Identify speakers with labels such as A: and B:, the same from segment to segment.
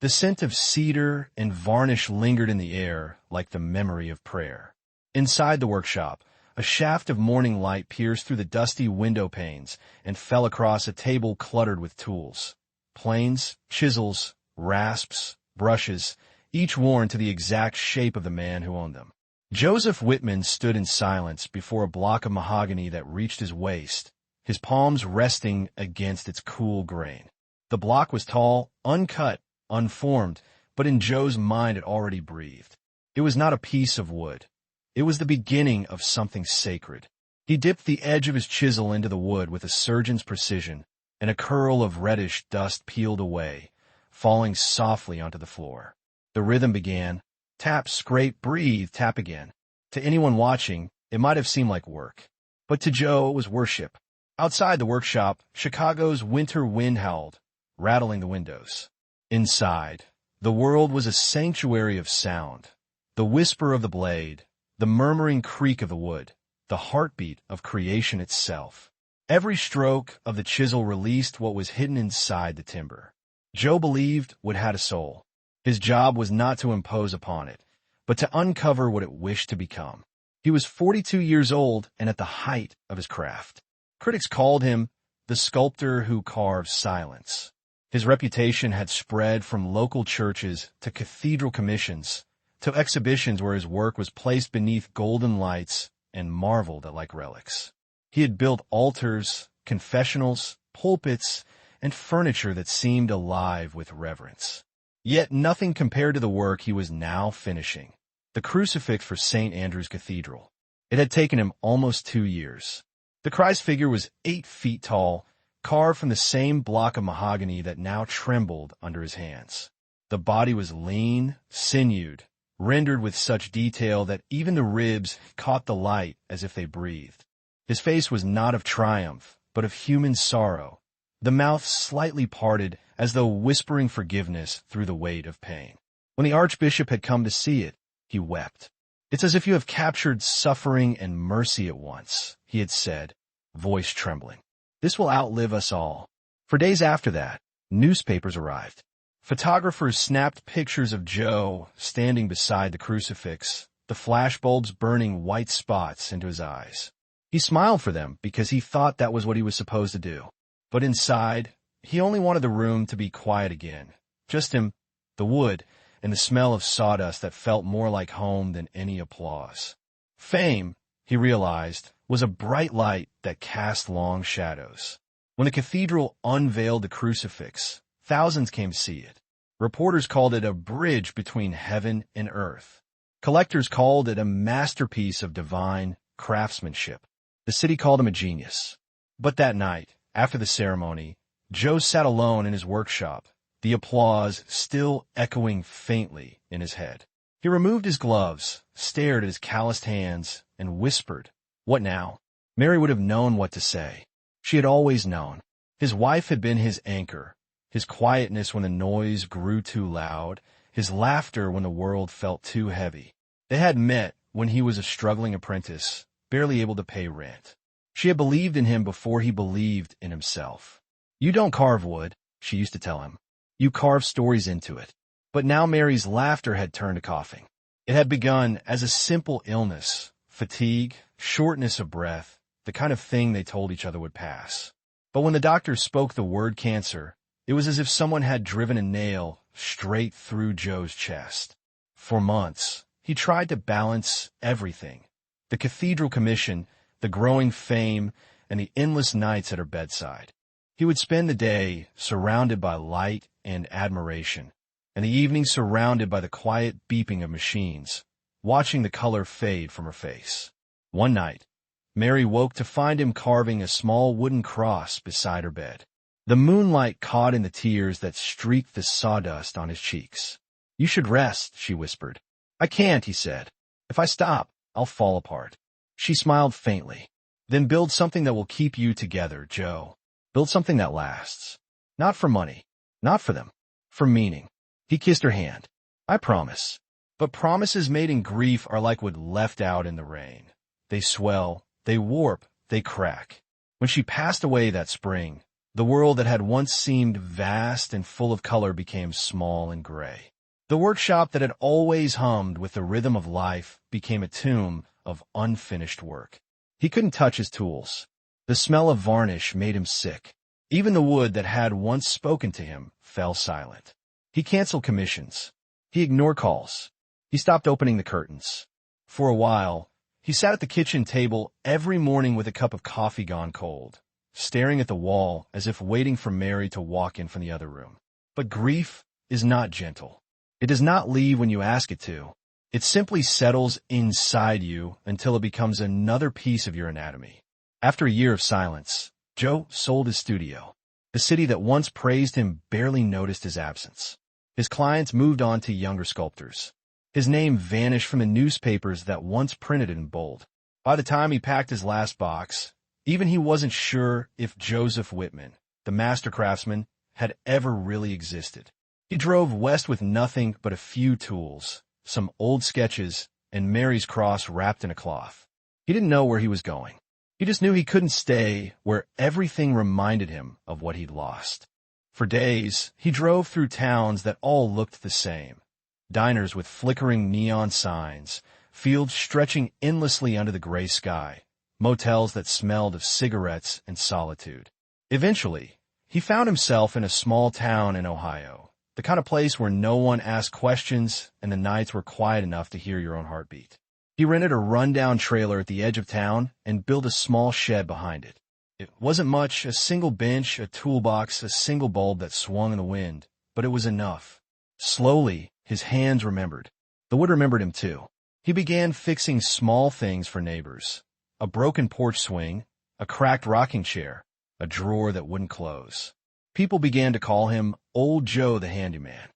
A: The scent of cedar and varnish lingered in the air like the memory of prayer. Inside the workshop, a shaft of morning light pierced through the dusty window panes and fell across a table cluttered with tools. Planes, chisels, rasps, brushes, each worn to the exact shape of the man who owned them. Joseph Whitman stood in silence before a block of mahogany that reached his waist, his palms resting against its cool grain. The block was tall, uncut, unformed, but in Joe's mind it already breathed. It was not a piece of wood. It was the beginning of something sacred. He dipped the edge of his chisel into the wood with a surgeon's precision, and a curl of reddish dust peeled away, falling softly onto the floor. The rhythm began. Tap, scrape, breathe, tap again. To anyone watching, it might have seemed like work. But to Joe, it was worship. Outside the workshop, Chicago's winter wind howled, rattling the windows. Inside, the world was a sanctuary of sound. The whisper of the blade, the murmuring creak of the wood, the heartbeat of creation itself. Every stroke of the chisel released what was hidden inside the timber. Joe believed wood had a soul. His job was not to impose upon it, but to uncover what it wished to become. He was 42 years old and at the height of his craft. Critics called him the sculptor who carves silence. His reputation had spread from local churches to cathedral commissions to exhibitions where his work was placed beneath golden lights and marveled at like relics. He had built altars, confessionals, pulpits, and furniture that seemed alive with reverence. Yet nothing compared to the work he was now finishing, the crucifix for St. Andrew's Cathedral. It had taken him almost 2 years. The Christ figure was 8 feet tall, carved from the same block of mahogany that now trembled under his hands. The body was lean, sinewed, rendered with such detail that even the ribs caught the light as if they breathed. His face was not of triumph, but of human sorrow, the mouth slightly parted as though whispering forgiveness through the weight of pain. When the archbishop had come to see it, he wept. "It's as if you have captured suffering and mercy at once," he had said, voice trembling. "This will outlive us all." For days after that, newspapers arrived. Photographers snapped pictures of Joe standing beside the crucifix, the flashbulbs burning white spots into his eyes. He smiled for them because he thought that was what he was supposed to do. But inside, he only wanted the room to be quiet again. Just him, the wood, and the smell of sawdust that felt more like home than any applause. Fame, he realized, was a bright light that cast long shadows. When the cathedral unveiled the crucifix, thousands came to see it. Reporters called it a bridge between heaven and earth. Collectors called it a masterpiece of divine craftsmanship. The city called him a genius. But that night, after the ceremony, Joe sat alone in his workshop, the applause still echoing faintly in his head. He removed his gloves, stared at his calloused hands, and whispered, "What now?" Mary would have known what to say. She had always known. His wife had been his anchor, his quietness when the noise grew too loud, his laughter when the world felt too heavy. They had met when he was a struggling apprentice, barely able to pay rent. She had believed in him before he believed in himself. "You don't carve wood," she used to tell him. "You carve stories into it." But now Mary's laughter had turned to coughing. It had begun as a simple illness, fatigue, shortness of breath, the kind of thing they told each other would pass. But when the doctor spoke the word cancer, it was as if someone had driven a nail straight through Joe's chest. For months, he tried to balance everything: the cathedral commission, the growing fame, and the endless nights at her bedside. He would spend the day surrounded by light and admiration, and the evening surrounded by the quiet beeping of machines, watching the color fade from her face. One night, Mary woke to find him carving a small wooden cross beside her bed. The moonlight caught in the tears that streaked the sawdust on his cheeks. "You should rest," she whispered. "I can't," he said. "If I stop, I'll fall apart." She smiled faintly. "Then build something that will keep you together, Joe. Build something that lasts. Not for money. Not for them. For meaning." He kissed her hand. "I promise." But promises made in grief are like wood left out in the rain. They swell, they warp, they crack. When she passed away that spring, The world that had once seemed vast and full of color became small and gray. The workshop that had always hummed with the rhythm of life became a tomb of unfinished work. He couldn't touch his tools. The smell of varnish made him sick. Even the wood that had once spoken to him fell silent. He canceled commissions. He ignored calls. He stopped opening the curtains. For a while, he sat at the kitchen table every morning with a cup of coffee gone cold, staring at the wall as if waiting for Mary to walk in from the other room. But grief is not gentle. It does not leave when you ask it to. It simply settles inside you until it becomes another piece of your anatomy. After a year of silence, Joe sold his studio. The city that once praised him barely noticed his absence. His clients moved on to younger sculptors. His name vanished from the newspapers that once printed it in bold. By the time he packed his last box, even he wasn't sure if Joseph Whitman, the master craftsman, had ever really existed. He drove west with nothing but a few tools, some old sketches, and Mary's cross wrapped in a cloth. He didn't know where he was going. He just knew he couldn't stay where everything reminded him of what he'd lost. For days, he drove through towns that all looked the same. Diners with flickering neon signs, fields stretching endlessly under the gray sky, motels that smelled of cigarettes and solitude. Eventually, he found himself in a small town in Ohio, the kind of place where no one asked questions and the nights were quiet enough to hear your own heartbeat. He rented a rundown trailer at the edge of town and built a small shed behind it. It wasn't much, a single bench, a toolbox, a single bulb that swung in the wind, but it was enough. Slowly, his hands remembered. The wood remembered him too. He began fixing small things for neighbors. A broken porch swing, a cracked rocking chair, a drawer that wouldn't close. People began to call him Old Joe the Handyman.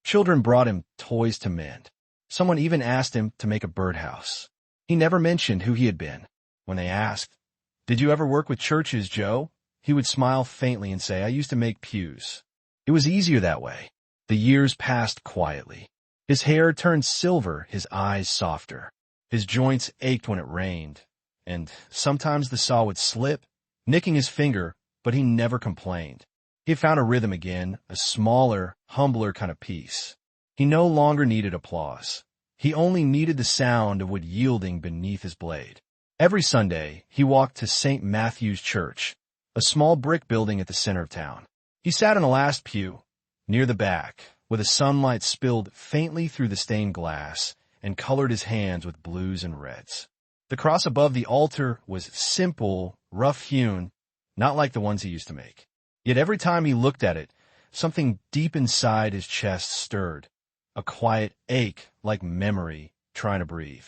A: Children brought him toys to mend. Someone even asked him to make a birdhouse. He never mentioned who he had been. When they asked, "Did you ever work with churches, Joe?" he would smile faintly and say, "I used to make pews." It was easier that way. The years passed quietly. His hair turned silver, his eyes softer. His joints ached when it rained, and sometimes the saw would slip, nicking his finger, but he never complained. He had found a rhythm again, a smaller, humbler kind of peace. He no longer needed applause. He only needed the sound of wood yielding beneath his blade. Every Sunday, he walked to St. Matthew's Church, a small brick building at the center of town. He sat in the last pew, near the back, where the sunlight spilled faintly through the stained glass and colored his hands with blues and reds. The cross above the altar was simple, rough-hewn, not like the ones he used to make. Yet every time he looked at it, something deep inside his chest stirred, a quiet ache like memory trying to breathe.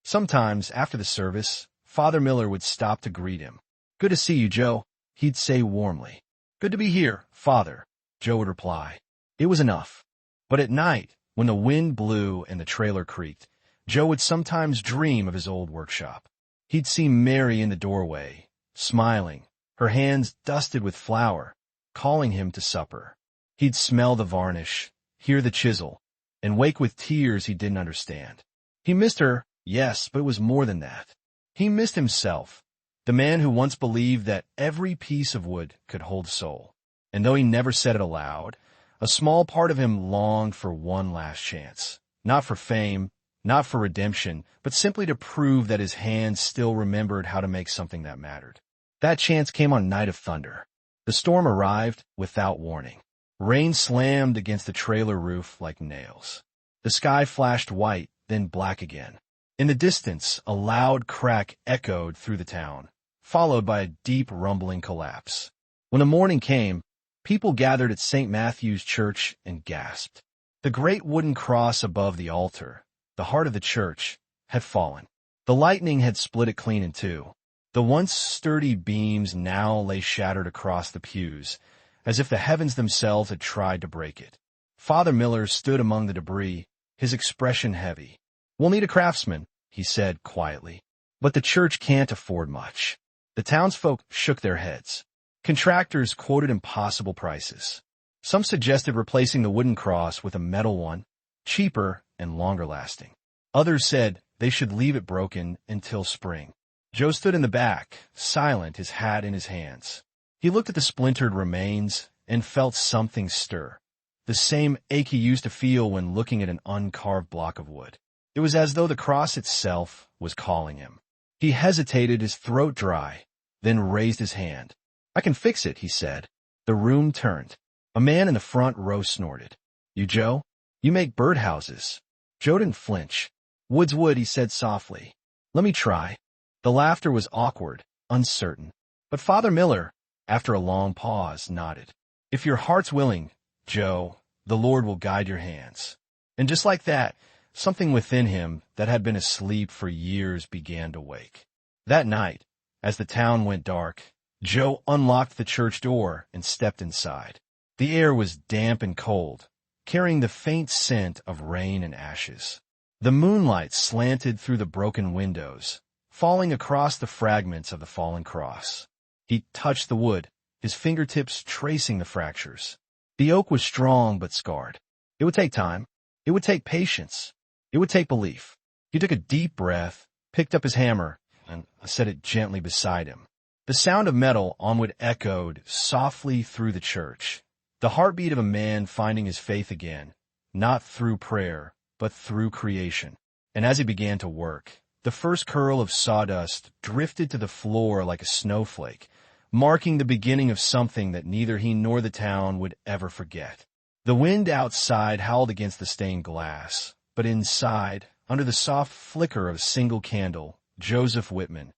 A: Sometimes, after the service, Father Miller would stop to greet him. "Good to see you, Joe," he'd say warmly. "Good to be here, Father," Joe would reply. It was enough. But at night, when the wind blew and the trailer creaked, Joe would sometimes dream of his old workshop. He'd see Mary in the doorway, smiling, her hands dusted with flour, calling him to supper. He'd smell the varnish, hear the chisel, and wake with tears he didn't understand. He missed her, yes, but it was more than that. He missed himself, the man who once believed that every piece of wood could hold soul. And though he never said it aloud, a small part of him longed for one last chance. Not for fame, not for redemption, but simply to prove that his hands still remembered how to make something that mattered. That chance came on a night of thunder. The storm arrived without warning. Rain slammed against the trailer roof like nails. The sky flashed white, then black again. In the distance, a loud crack echoed through the town, followed by a deep rumbling collapse. When the morning came, people gathered at St. Matthew's Church and gasped. The great wooden cross above the altar, the heart of the church, had fallen. The lightning had split it clean in two. The once sturdy beams now lay shattered across the pews, as if the heavens themselves had tried to break it. Father Miller stood among the debris, his expression heavy. "We'll need a craftsman," he said quietly. "But the church can't afford much." The townsfolk shook their heads. Contractors quoted impossible prices. Some suggested replacing the wooden cross with a metal one, cheaper and longer lasting. Others said they should leave it broken until spring. Joe stood in the back, silent, his hat in his hands. He looked at the splintered remains and felt something stir. The same ache he used to feel when looking at an uncarved block of wood. It was as though the cross itself was calling him. He hesitated, his throat dry, then raised his hand. "I can fix it," he said. The room turned. A man in the front row snorted. "You, Joe? You make birdhouses." Joe didn't flinch. "Wood's wood," he said softly. "Let me try." The laughter was awkward, uncertain. But Father Miller, after a long pause, nodded. "If your heart's willing, Joe, the Lord will guide your hands." And just like that, something within him that had been asleep for years began to wake. That night, as the town went dark, Joe unlocked the church door and stepped inside. The air was damp and cold, carrying the faint scent of rain and ashes. The moonlight slanted through the broken windows, falling across the fragments of the fallen cross. He touched the wood, his fingertips tracing the fractures. The oak was strong but scarred. It would take time. It would take patience. It would take belief. He took a deep breath, picked up his hammer, and set it gently beside him. The sound of metal on wood echoed softly through the church. The heartbeat of a man finding his faith again, not through prayer, but through creation. And as he began to work, the first curl of sawdust drifted to the floor like a snowflake, marking the beginning of something that neither he nor the town would ever forget. The wind outside howled against the stained glass, but inside, under the soft flicker of a single candle, Joseph Whitman,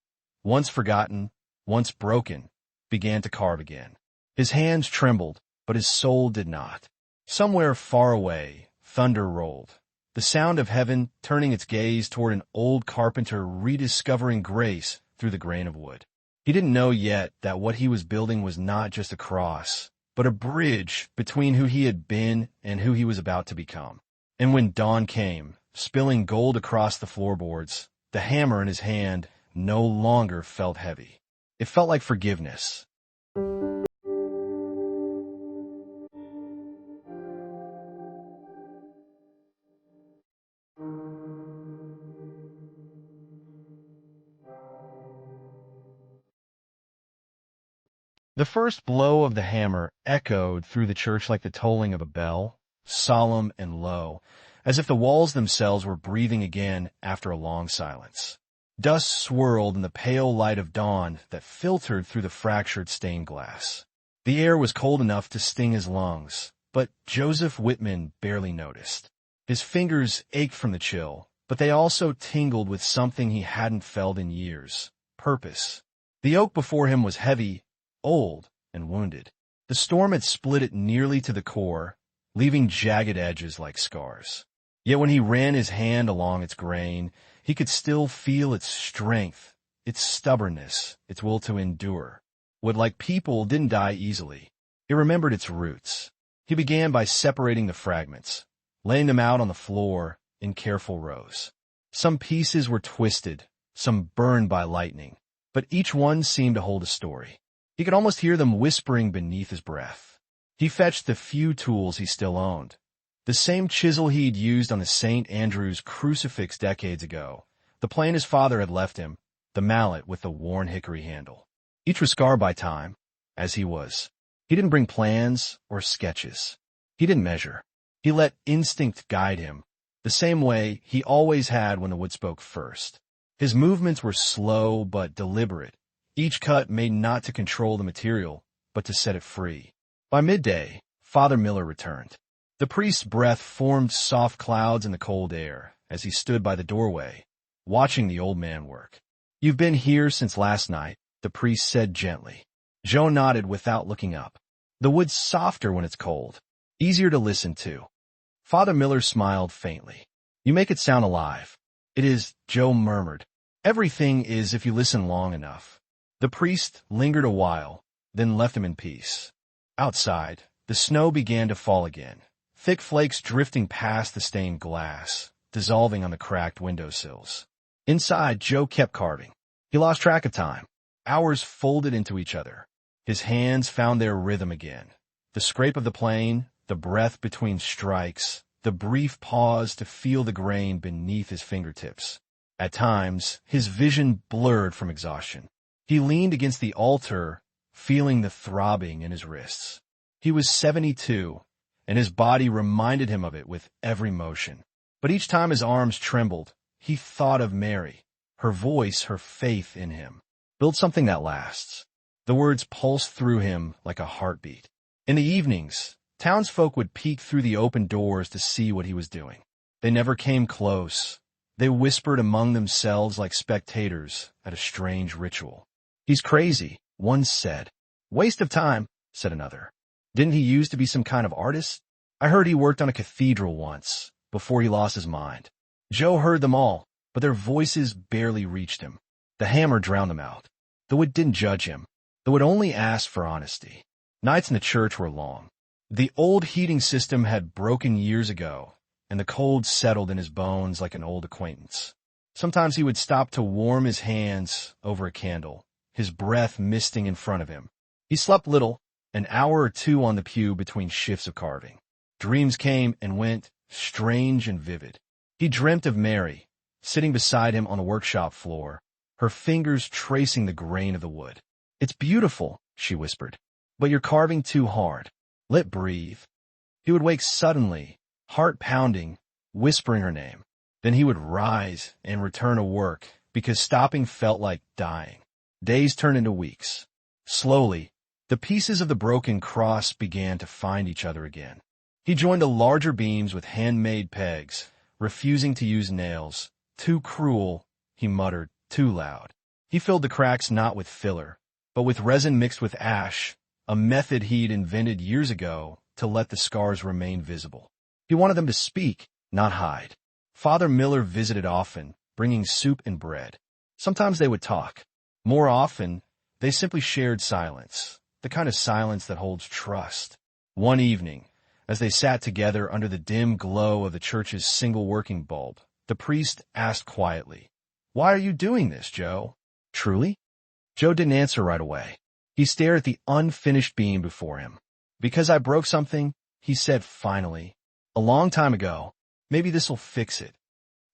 A: once forgotten, once broken, began to carve again. His hands trembled, but his soul did not. Somewhere far away, thunder rolled, the sound of heaven turning its gaze toward an old carpenter rediscovering grace through the grain of wood. He didn't know yet that what he was building was not just a cross, but a bridge between who he had been and who he was about to become. And when dawn came, spilling gold across the floorboards, the hammer in his hand no longer felt heavy. It felt like forgiveness. The first blow of the hammer echoed through the church like the tolling of a bell, solemn and low, as if the walls themselves were breathing again after a long silence. Dust swirled in the pale light of dawn that filtered through the fractured stained glass. The air was cold enough to sting his lungs, but Joseph Whitman barely noticed. His fingers ached from the chill, but they also tingled with something he hadn't felt in years: purpose. The oak before him was heavy, old, and wounded. The storm had split it nearly to the core, leaving jagged edges like scars. Yet when he ran his hand along its grain, he could still feel its strength, its stubbornness, its will to endure. Wood, like people, didn't die easily. He remembered its roots. He began by separating the fragments, laying them out on the floor in careful rows. Some pieces were twisted, some burned by lightning, but each one seemed to hold a story. He could almost hear them whispering beneath his breath. He fetched the few tools he still owned. The same chisel he'd used on the St. Andrew's crucifix decades ago, the plane his father had left him, the mallet with the worn hickory handle. Each was scarred by time, as he was. He didn't bring plans or sketches. He didn't measure. He let instinct guide him, the same way he always had when the wood spoke first. His movements were slow but deliberate, each cut made not to control the material, but to set it free. By midday, Father Miller returned. The priest's breath formed soft clouds in the cold air as he stood by the doorway, watching the old man work. "You've been here since last night," the priest said gently. Joe nodded without looking up. "The wood's softer when it's cold, easier to listen to." Father Miller smiled faintly. "You make it sound alive." "It is," Joe murmured. "Everything is if you listen long enough." The priest lingered a while, then left him in peace. Outside, the snow began to fall again, thick flakes drifting past the stained glass, dissolving on the cracked windowsills. Inside, Joe kept carving. He lost track of time. Hours folded into each other. His hands found their rhythm again. The scrape of the plane, the breath between strikes, the brief pause to feel the grain beneath his fingertips. At times, his vision blurred from exhaustion. He leaned against the altar, feeling the throbbing in his wrists. He was 72, and his body reminded him of it with every motion. But each time his arms trembled, he thought of Mary, her voice, her faith in him. Build something that lasts. The words pulsed through him like a heartbeat. In the evenings, townsfolk would peek through the open doors to see what he was doing. They never came close. They whispered among themselves like spectators at a strange ritual. "He's crazy," one said. "Waste of time," said another. "Didn't he used to be some kind of artist? I heard he worked on a cathedral once, before he lost his mind." Joe heard them all, but their voices barely reached him. The hammer drowned them out. The wood didn't judge him. The wood only asked for honesty. Nights in the church were long. The old heating system had broken years ago, and the cold settled in his bones like an old acquaintance. Sometimes he would stop to warm his hands over a candle, his breath misting in front of him. He slept little, an hour or two on the pew between shifts of carving. Dreams came and went, strange and vivid. He dreamt of Mary, sitting beside him on the workshop floor, her fingers tracing the grain of the wood. "It's beautiful," she whispered, "but you're carving too hard. Let breathe." He would wake suddenly, heart pounding, whispering her name. Then he would rise and return to work, because stopping felt like dying. Days turned into weeks. Slowly, the pieces of the broken cross began to find each other again. He joined the larger beams with handmade pegs, refusing to use nails. "Too cruel," he muttered, "too loud." He filled the cracks not with filler, but with resin mixed with ash, a method he'd invented years ago to let the scars remain visible. He wanted them to speak, not hide. Father Miller visited often, bringing soup and bread. Sometimes they would talk. More often, they simply shared silence, the kind of silence that holds trust. One evening, as they sat together under the dim glow of the church's single working bulb, the priest asked quietly, "Why are you doing this, Joe?" "Truly?" Joe didn't answer right away. He stared at the unfinished beam before him. "Because I broke something," he said finally, "a long time ago. Maybe this'll fix it."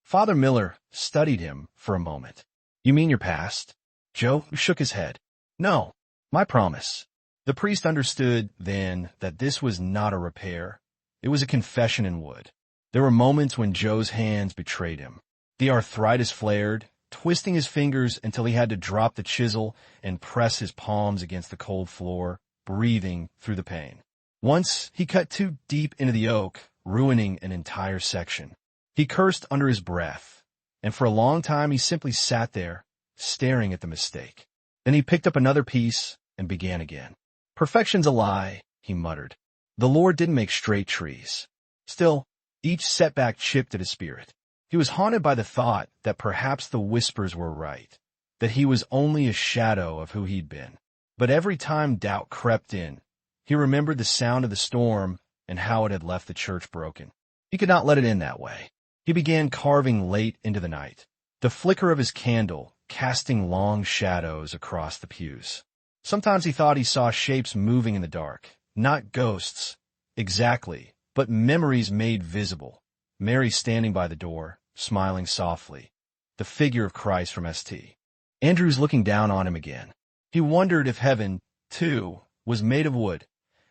A: Father Miller studied him for a moment. "You mean your past?" Joe shook his head. "No, my promise." The priest understood then that this was not a repair. It was a confession in wood. There were moments when Joe's hands betrayed him. The arthritis flared, twisting his fingers until he had to drop the chisel and press his palms against the cold floor, breathing through the pain. Once he cut too deep into the oak, ruining an entire section. He cursed under his breath, and for a long time he simply sat there, staring at the mistake. Then he picked up another piece and began again. "Perfection's a lie," he muttered. "The Lord didn't make straight trees." Still, each setback chipped at his spirit. He was haunted by the thought that perhaps the whispers were right, that he was only a shadow of who he'd been. But every time doubt crept in, he remembered the sound of the storm and how it had left the church broken. He could not let it end that way. He began carving late into the night, the flicker of his candle casting long shadows across the pews. Sometimes he thought he saw shapes moving in the dark, not ghosts, exactly, but memories made visible. Mary standing by the door, smiling softly, the figure of Christ from St. Andrew's looking down on him again. He wondered if heaven, too, was made of wood,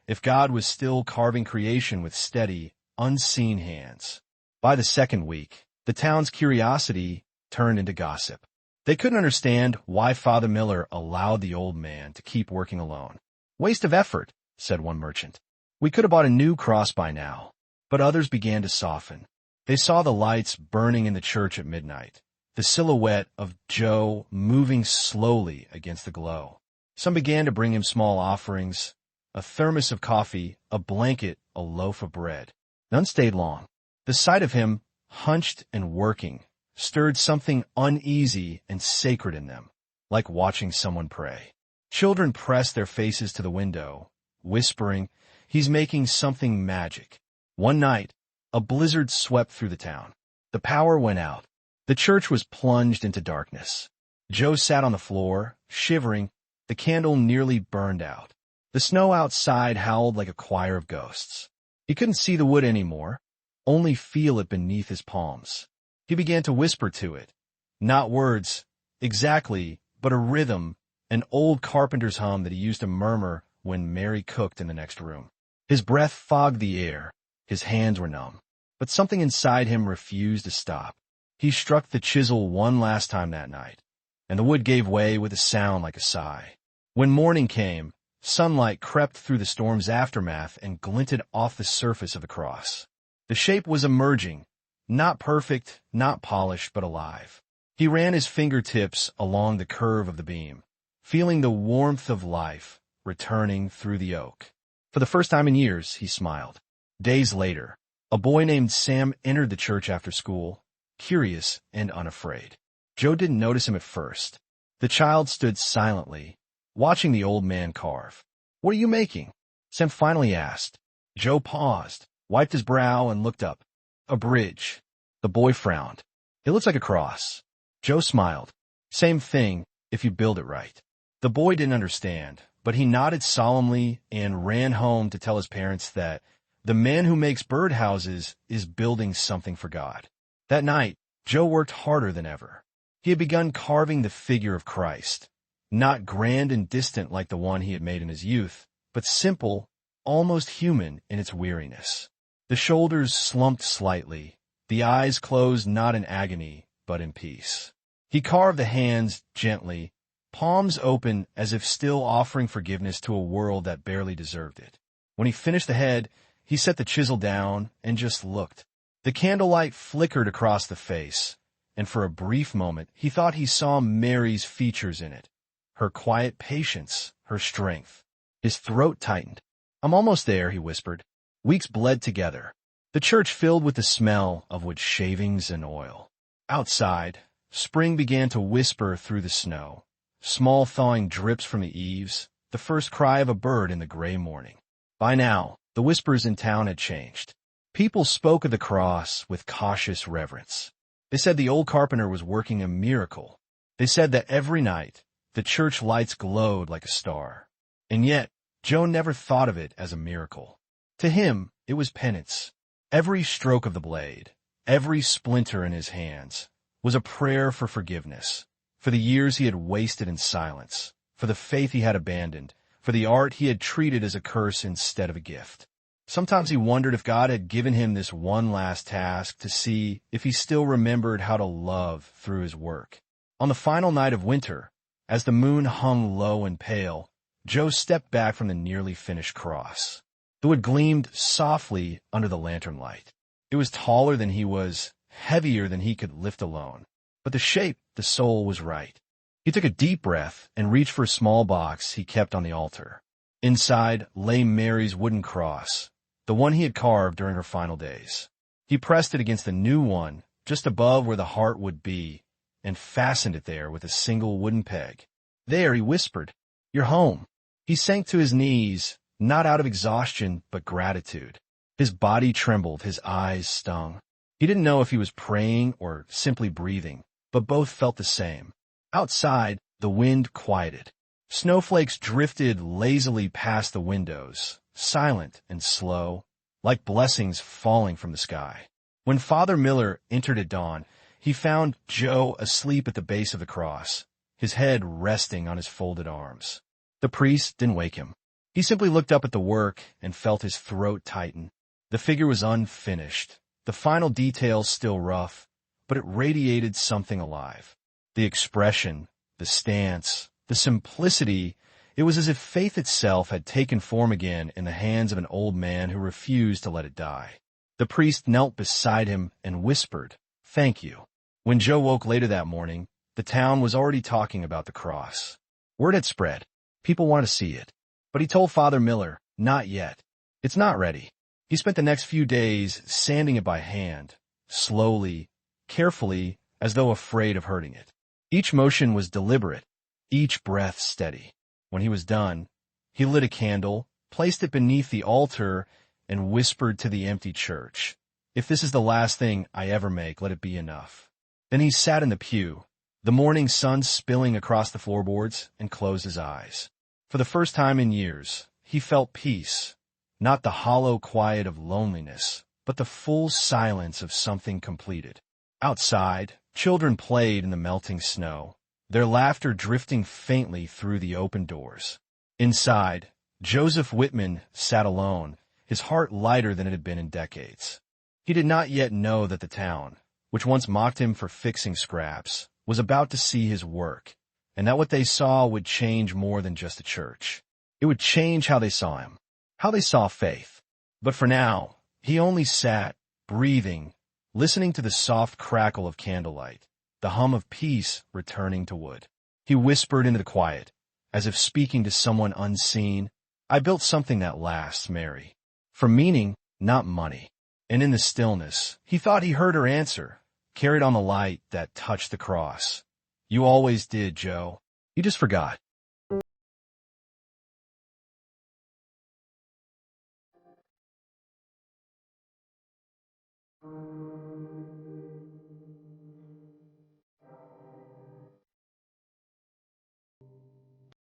A: if God was still carving creation with steady, unseen hands. By the second week, the town's curiosity turned into gossip. They couldn't understand why Father Miller allowed the old man to keep working alone. "Waste of effort," said one merchant. "We could have bought a new cross by now." But others began to soften. They saw the lights burning in the church at midnight, the silhouette of Joe moving slowly against the glow. Some began to bring him small offerings, a thermos of coffee, a blanket, a loaf of bread. None stayed long. The sight of him, hunched and working, stirred something uneasy and sacred in them, like watching someone pray. Children pressed their faces to the window, whispering, "He's making something magic." One night, a blizzard swept through the town. The power went out. The church was plunged into darkness. Joe sat on the floor, shivering, the candle nearly burned out. The snow outside howled like a choir of ghosts. He couldn't see the wood anymore, only feel it beneath his palms. He began to whisper to it, not words, exactly, but a rhythm, an old carpenter's hum that he used to murmur when Mary cooked in the next room. His breath fogged the air. His hands were numb. But something inside him refused to stop. He struck the chisel one last time that night, and the wood gave way with a sound like a sigh. When morning came, sunlight crept through the storm's aftermath and glinted off the surface of the cross. The shape was emerging, not perfect, not polished, but alive. He ran his fingertips along the curve of the beam, feeling the warmth of life returning through the oak. For the first time in years, he smiled. Days later, a boy named Sam entered the church after school, curious and unafraid. Joe didn't notice him at first. The child stood silently, watching the old man carve. "What are you making?" Sam finally asked. Joe paused, wiped his brow, and looked up. "A bridge." The boy frowned. "It looks like a cross." Joe smiled. "Same thing, if you build it right." The boy didn't understand, but he nodded solemnly and ran home to tell his parents that the man who makes birdhouses is building something for God. That night, Joe worked harder than ever. He had begun carving the figure of Christ, not grand and distant like the one he had made in his youth, but simple, almost human in its weariness. The shoulders slumped slightly, the eyes closed not in agony, but in peace. He carved the hands gently, palms open as if still offering forgiveness to a world that barely deserved it. When he finished the head, he set the chisel down and just looked. The candlelight flickered across the face, and for a brief moment he thought he saw Mary's features in it, her quiet patience, her strength. His throat tightened. "I'm almost there," he whispered. Weeks bled together. The church filled with the smell of wood shavings and oil. Outside, spring began to whisper through the snow. Small thawing drips from the eaves, the first cry of a bird in the gray morning. By now, the whispers in town had changed. People spoke of the cross with cautious reverence. They said the old carpenter was working a miracle. They said that every night, the church lights glowed like a star. And yet, Joe never thought of it as a miracle. To him, it was penance. Every stroke of the blade, every splinter in his hands, was a prayer for forgiveness, for the years he had wasted in silence, for the faith he had abandoned, for the art he had treated as a curse instead of a gift. Sometimes he wondered if God had given him this one last task to see if he still remembered how to love through his work. On the final night of winter, as the moon hung low and pale, Joe stepped back from the nearly finished cross. The wood gleamed softly under the lantern light. It was taller than he was, heavier than he could lift alone. But the shape, the soul, was right. He took a deep breath and reached for a small box he kept on the altar. Inside lay Mary's wooden cross, the one he had carved during her final days. He pressed it against the new one, just above where the heart would be, and fastened it there with a single wooden peg. "There," he whispered. "You're home." He sank to his knees, not out of exhaustion, but gratitude. His body trembled, his eyes stung. He didn't know if he was praying or simply breathing, but both felt the same. Outside, the wind quieted. Snowflakes drifted lazily past the windows, silent and slow, like blessings falling from the sky. When Father Miller entered at dawn, he found Joe asleep at the base of the cross, his head resting on his folded arms. The priest didn't wake him. He simply looked up at the work and felt his throat tighten. The figure was unfinished, the final details still rough, but it radiated something alive. The expression, the stance, the simplicity, it was as if faith itself had taken form again in the hands of an old man who refused to let it die. The priest knelt beside him and whispered, "Thank you." When Joe woke later that morning, the town was already talking about the cross. Word had spread. People wanted to see it. But he told Father Miller, "Not yet. It's not ready." He spent the next few days sanding it by hand, slowly, carefully, as though afraid of hurting it. Each motion was deliberate, each breath steady. When he was done, he lit a candle, placed it beneath the altar, and whispered to the empty church, "If this is the last thing I ever make, let it be enough." Then he sat in the pew, the morning sun spilling across the floorboards, and closed his eyes. For the first time in years, he felt peace, not the hollow quiet of loneliness, but the full silence of something completed. Outside, children played in the melting snow. their laughter drifting faintly through the open doors. Inside, Joseph Whitman sat alone, his heart lighter than it had been in decades. He did not yet know that the town, which once mocked him for fixing scraps, was about to see his work, and that what they saw would change more than just a church. It would change how they saw him, how they saw faith. But for now, he only sat, breathing, listening to the soft crackle of candlelight, the hum of peace returning to wood. He whispered into the quiet, as if speaking to someone unseen, "I built something that lasts, Mary. For meaning, not money." And in the stillness, he thought he heard her answer, carried on the light that touched the cross. "You always did, Joe. You just forgot."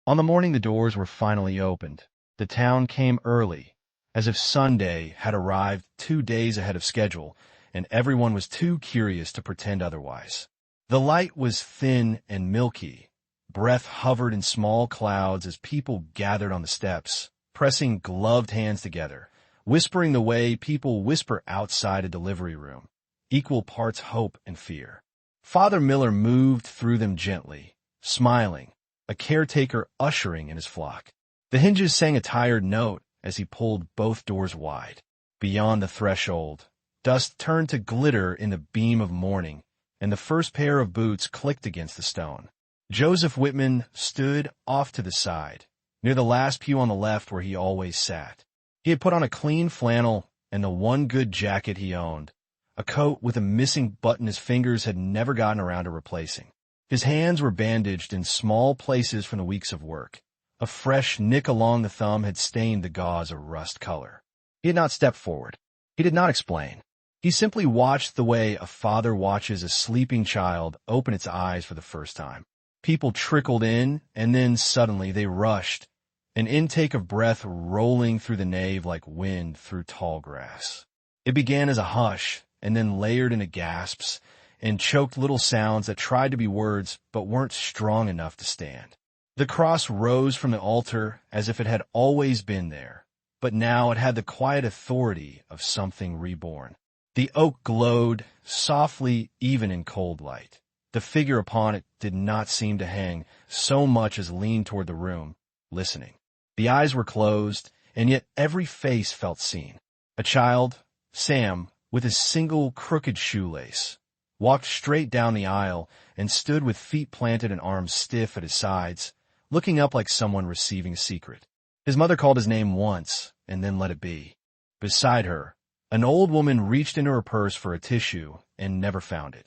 A: On the morning the doors were finally opened, the town came early, as if Sunday had arrived 2 days ahead of schedule, and everyone was too curious to pretend otherwise. The light was thin and milky. Breath hovered in small clouds as people gathered on the steps, pressing gloved hands together, whispering the way people whisper outside a delivery room, equal parts hope and fear. Father Miller moved through them gently, smiling, a caretaker ushering in his flock. The hinges sang a tired note as he pulled both doors wide. Beyond the threshold, dust turned to glitter in the beam of morning, and the first pair of boots clicked against the stone. Joseph Whitman stood off to the side, near the last pew on the left where he always sat. He had put on a clean flannel and the one good jacket he owned, a coat with a missing button his fingers had never gotten around to replacing. His hands were bandaged in small places from the weeks of work. A fresh nick along the thumb had stained the gauze a rust color. He had not stepped forward. He did not explain. He simply watched the way a father watches a sleeping child open its eyes for the first time. People trickled in, and then suddenly they rushed, an intake of breath rolling through the nave like wind through tall grass. It began as a hush, and then layered into gasps, and choked little sounds that tried to be words but weren't strong enough to stand. The cross rose from the altar as if it had always been there, but now it had the quiet authority of something reborn. The oak glowed, softly even in cold light. The figure upon it did not seem to hang so much as lean toward the room, listening. The eyes were closed, and yet every face felt seen. A child, Sam, with his single crooked shoelace, walked straight down the aisle and stood with feet planted and arms stiff at his sides, looking up like someone receiving a secret. His mother called his name once, and then let it be. Beside her, an old woman reached into her purse for a tissue and never found it.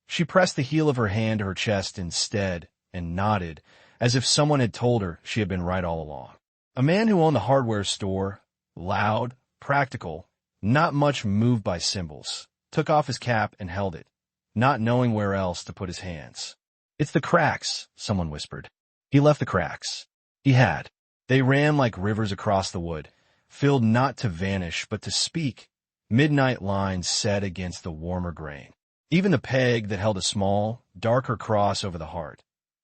A: She pressed the heel of her hand to her chest instead and nodded, as if someone had told her she had been right all along. A man who owned the hardware store, loud, practical, not much moved by symbols, took off his cap and held it, not knowing where else to put his hands. "It's the cracks," someone whispered. He left the cracks. He had. They ran like rivers across the wood, filled not to vanish but to speak, midnight lines set against the warmer grain. Even the peg that held a small, darker cross over the heart,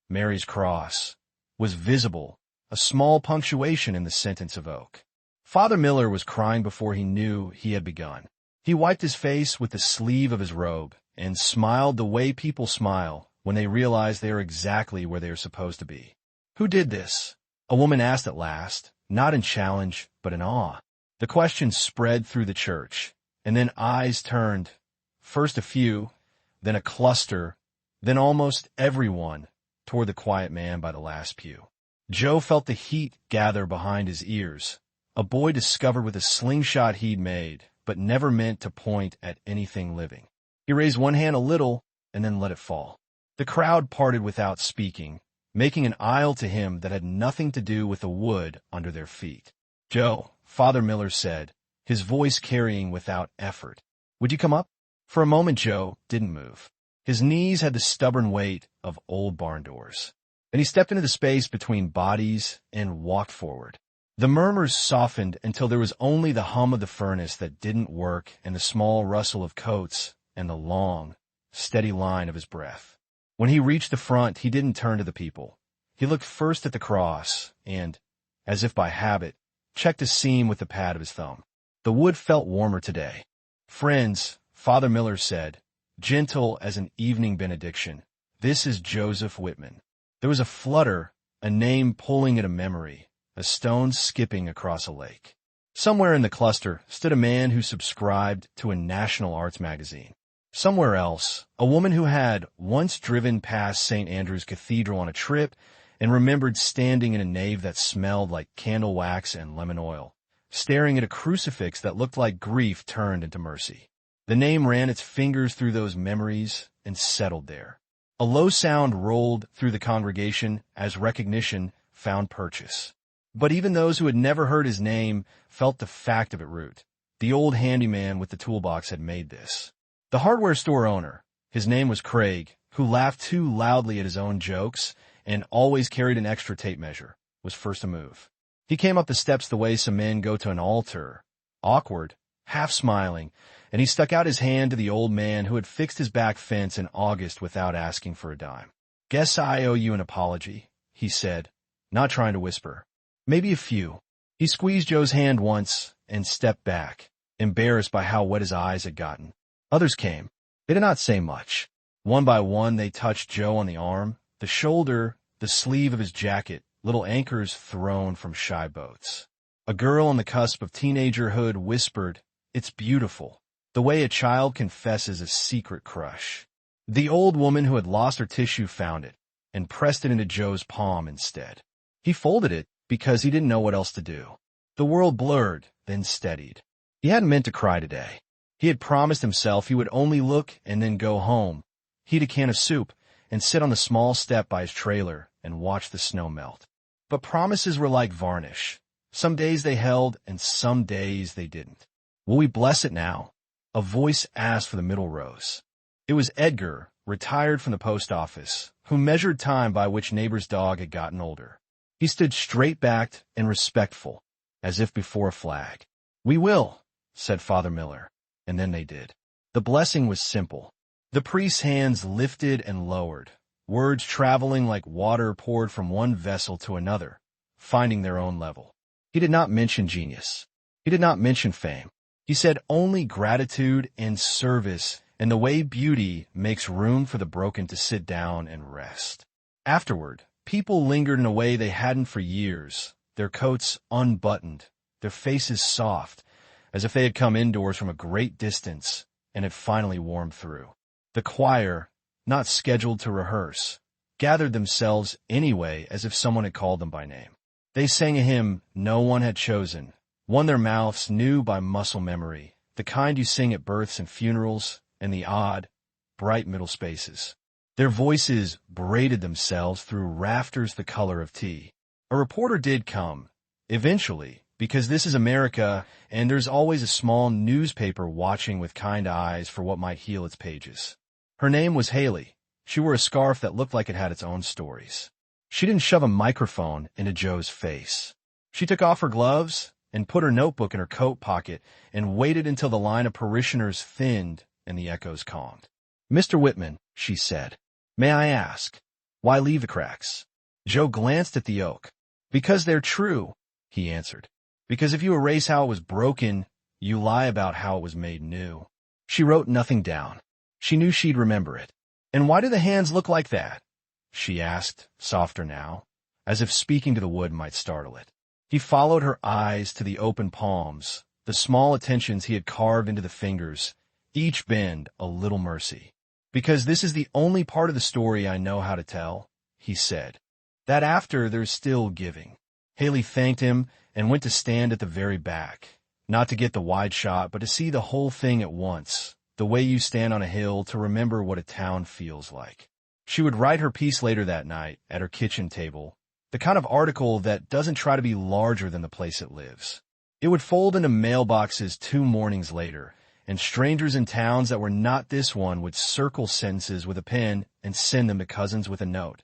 A: Mary's cross, was visible, a small punctuation in the sentence of oak. Father Miller was crying before he knew he had begun. He wiped his face with the sleeve of his robe and smiled the way people smile when they realize they are exactly where they are supposed to be. "Who did this?" a woman asked at last, not in challenge, but in awe. The question spread through the church, and then eyes turned, first a few, then a cluster, then almost everyone, toward the quiet man by the last pew. Joe felt the heat gather behind his ears, a boy discovered with a slingshot he'd made, but never meant to point at anything living. He raised one hand a little, and then let it fall. The crowd parted without speaking, making an aisle to him that had nothing to do with the wood under their feet. "Joe," Father Miller said, his voice carrying without effort, "would you come up?" For a moment Joe didn't move. His knees had the stubborn weight of old barn doors. Then he stepped into the space between bodies and walked forward. The murmurs softened until there was only the hum of the furnace that didn't work and the small rustle of coats and the long, steady line of his breath. When he reached the front, he didn't turn to the people. He looked first at the cross and, as if by habit, checked a seam with the pad of his thumb. The wood felt warmer today. "Friends," Father Miller said, gentle as an evening benediction, "this is Joseph Whitman." There was a flutter, a name pulling at a memory, a stone skipping across a lake. Somewhere in the cluster stood a man who subscribed to a national arts magazine. Somewhere else, a woman who had once driven past St. Andrew's Cathedral on a trip and remembered standing in a nave that smelled like candle wax and lemon oil, staring at a crucifix that looked like grief turned into mercy. The name ran its fingers through those memories and settled there. A low sound rolled through the congregation as recognition found purchase. But even those who had never heard his name felt the fact of it root. The old handyman with the toolbox had made this. The hardware store owner, his name was Craig, who laughed too loudly at his own jokes and always carried an extra tape measure, was first to move. He came up the steps the way some men go to an altar, awkward, half smiling, and he stuck out his hand to the old man who had fixed his back fence in August without asking for a dime. "Guess I owe you an apology," he said, not trying to whisper. "Maybe a few." He squeezed Joe's hand once and stepped back, embarrassed by how wet his eyes had gotten. Others came. They did not say much. One by one they touched Joe on the arm, the shoulder, the sleeve of his jacket, little anchors thrown from shy boats. A girl on the cusp of teenagerhood whispered, "It's beautiful," the way a child confesses a secret crush. The old woman who had lost her tissue found it and pressed it into Joe's palm instead. He folded it because he didn't know what else to do. The world blurred, then steadied. He hadn't meant to cry today. He had promised himself he would only look and then go home, heat a can of soup, and sit on the small step by his trailer and watch the snow melt. But promises were like varnish. Some days they held, and some days they didn't. "Will we bless it now?" A voice asked for the middle rows. It was Edgar, retired from the post office, who measured time by which neighbor's dog had gotten older. He stood straight-backed and respectful, as if before a flag. "We will," said Father Miller, and then they did. The blessing was simple. The priest's hands lifted and lowered, words traveling like water poured from one vessel to another, finding their own level. He did not mention genius. He did not mention fame. He said only gratitude and service and the way beauty makes room for the broken to sit down and rest. Afterward, people lingered in a way they hadn't for years, their coats unbuttoned, their faces soft, as if they had come indoors from a great distance and had finally warmed through. The choir, not scheduled to rehearse, gathered themselves anyway as if someone had called them by name. They sang a hymn no one had chosen, one their mouths knew by muscle memory, the kind you sing at births and funerals, and the odd, bright middle spaces. Their voices braided themselves through rafters the color of tea. A reporter did come, eventually, because this is America, and there's always a small newspaper watching with kind eyes for what might heal its pages. Her name was Haley. She wore a scarf that looked like it had its own stories. She didn't shove a microphone into Joe's face. She took off her gloves and put her notebook in her coat pocket and waited until the line of parishioners thinned and the echoes calmed. "Mr. Whitman," she said, "may I ask, why leave the cracks?" Joe glanced at the oak. "Because they're true," he answered. "Because if you erase how it was broken, you lie about how it was made new." She wrote nothing down. She knew she'd remember it. "And why do the hands look like that?" she asked, softer now, as if speaking to the wood might startle it. He followed her eyes to the open palms, the small attentions he had carved into the fingers, each bend a little mercy. "Because this is the only part of the story I know how to tell," he said. "That after there's still giving." Haley thanked him and went to stand at the very back, not to get the wide shot, but to see the whole thing at once, the way you stand on a hill to remember what a town feels like. She would write her piece later that night at her kitchen table, the kind of article that doesn't try to be larger than the place it lives. It would fold into mailboxes 2 mornings later, and strangers in towns that were not this one would circle sentences with a pen and send them to cousins with a note.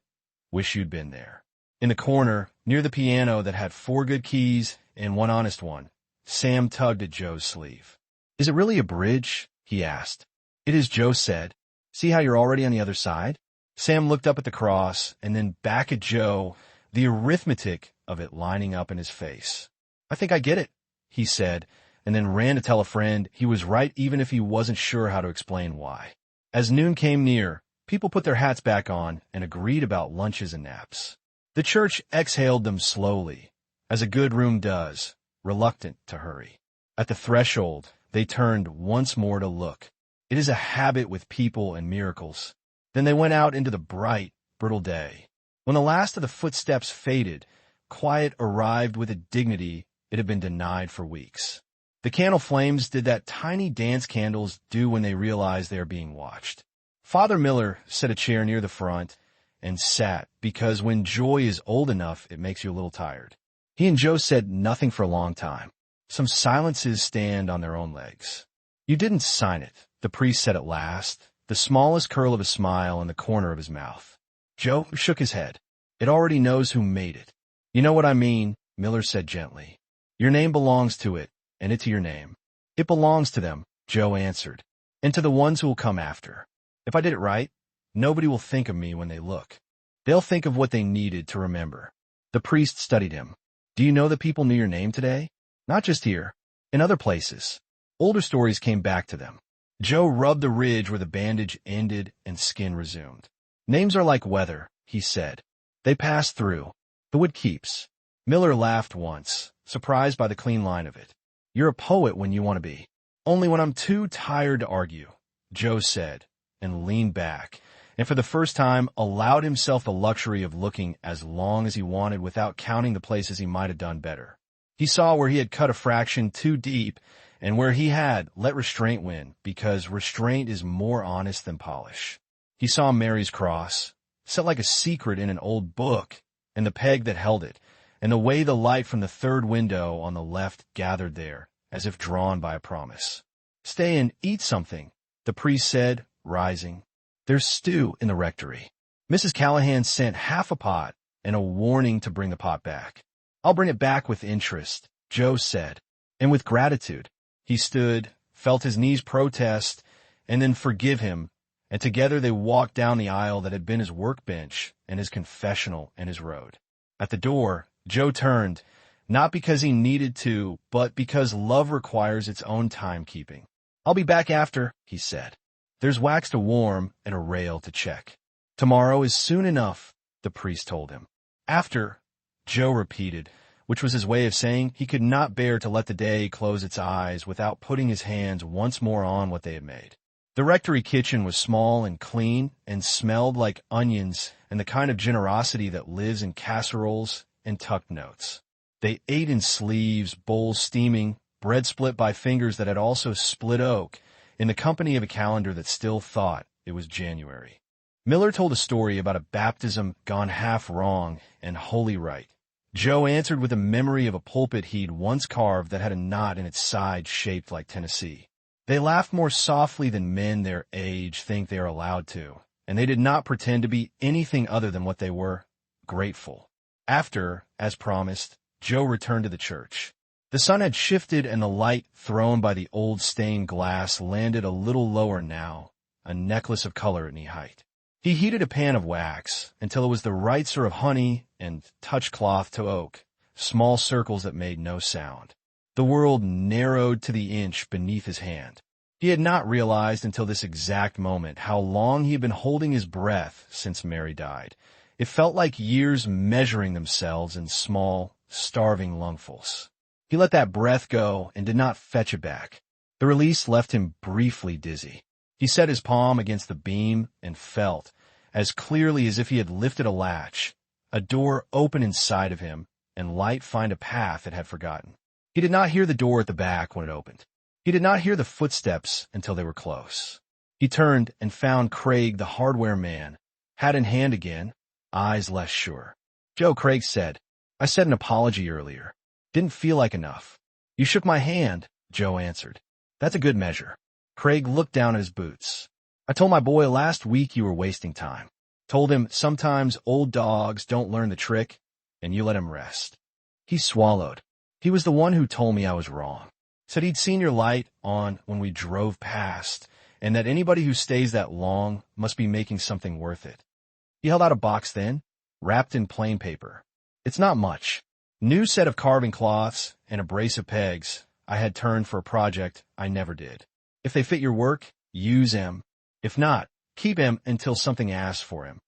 A: "Wish you'd been there." In the corner, near the piano that had 4 good keys and 1 honest one, Sam tugged at Joe's sleeve. "Is it really a bridge?" he asked. "It is," Joe said. "See how you're already on the other side?" Sam looked up at the cross and then back at Joe, the arithmetic of it lining up in his face. "I think I get it," he said, and then ran to tell a friend he was right even if he wasn't sure how to explain why. As noon came near, people put their hats back on and agreed about lunches and naps. The church exhaled them slowly, as a good room does, reluctant to hurry. At the threshold, they turned once more to look. It is a habit with people and miracles. Then they went out into the bright, brittle day. When the last of the footsteps faded, quiet arrived with a dignity it had been denied for weeks. The candle flames did that tiny dance candles do when they realize they are being watched. Father Miller set a chair near the front and sat because when joy is old enough, it makes you a little tired. He and Joe said nothing for a long time. Some silences stand on their own legs. "You didn't sign it," the priest said at last, the smallest curl of a smile in the corner of his mouth. Joe shook his head. "It already knows who made it." "You know what I mean," Miller said gently. "Your name belongs to it, and it to your name." "It belongs to them," Joe answered, "and to the ones who will come after. If I did it right, nobody will think of me when they look. They'll think of what they needed to remember." The priest studied him. "Do you know that people knew your name today? Not just here, in other places." Older stories came back to them. Joe rubbed the ridge where the bandage ended and skin resumed. "Names are like weather," he said. "They pass through. The wood keeps." Miller laughed once, surprised by the clean line of it. "You're a poet when you want to be." "Only when I'm too tired to argue," Joe said, and leaned back, and for the first time allowed himself the luxury of looking as long as he wanted without counting the places he might have done better. He saw where he had cut a fraction too deep and where he had let restraint win, because restraint is more honest than polish. He saw Mary's cross, set like a secret in an old book, and the peg that held it, and the way the light from the third window on the left gathered there, as if drawn by a promise. "Stay and eat something," the priest said, rising. "There's stew in the rectory." Mrs. Callahan sent half a pot and a warning to bring the pot back. "I'll bring it back with interest," Joe said, and with gratitude. He stood, felt his knees protest, and then forgive him, and together they walked down the aisle that had been his workbench and his confessional and his road. At the door, Joe turned, not because he needed to, but because love requires its own timekeeping. "I'll be back after," he said. "There's wax to warm and a rail to check." "Tomorrow is soon enough," the priest told him. "After," Joe repeated, which was his way of saying he could not bear to let the day close its eyes without putting his hands once more on what they had made. The rectory kitchen was small and clean and smelled like onions and the kind of generosity that lives in casseroles and tucked notes. They ate in sleeves, bowls steaming, bread split by fingers that had also split oak, in the company of a calendar that still thought it was January. Miller told a story about a baptism gone half wrong and wholly right. Joe answered with a memory of a pulpit he'd once carved that had a knot in its side shaped like Tennessee. They laughed more softly than men their age think they are allowed to, and they did not pretend to be anything other than what they were, grateful. After, as promised, Joe returned to the church. The sun had shifted and the light thrown by the old stained glass landed a little lower now, a necklace of color at knee height. He heated a pan of wax until it was the right sort of honey and touch cloth to oak, small circles that made no sound. The world narrowed to the inch beneath his hand. He had not realized until this exact moment how long he had been holding his breath since Mary died. It felt like years measuring themselves in small, starving lungfuls. He let that breath go and did not fetch it back. The release left him briefly dizzy. He set his palm against the beam and felt, as clearly as if he had lifted a latch, a door open inside of him and light find a path it had forgotten. He did not hear the door at the back when it opened. He did not hear the footsteps until they were close. He turned and found Craig, the hardware man, hat in hand again, eyes less sure. "Joe," Craig said, "I said an apology earlier. Didn't feel like enough." "You shook my hand," Joe answered. "That's a good measure." Craig looked down at his boots. "I told my boy last week you were wasting time. Told him sometimes old dogs don't learn the trick, and you let him rest." He swallowed. "He was the one who told me I was wrong. Said he'd seen your light on when we drove past, and that anybody who stays that long must be making something worth it. He held out a box then, wrapped in plain paper. It's not much. New set of carving cloths and a brace of pegs I had turned for a project I never did. If they fit your work, use 'em. If not, keep 'em until something asks for 'em.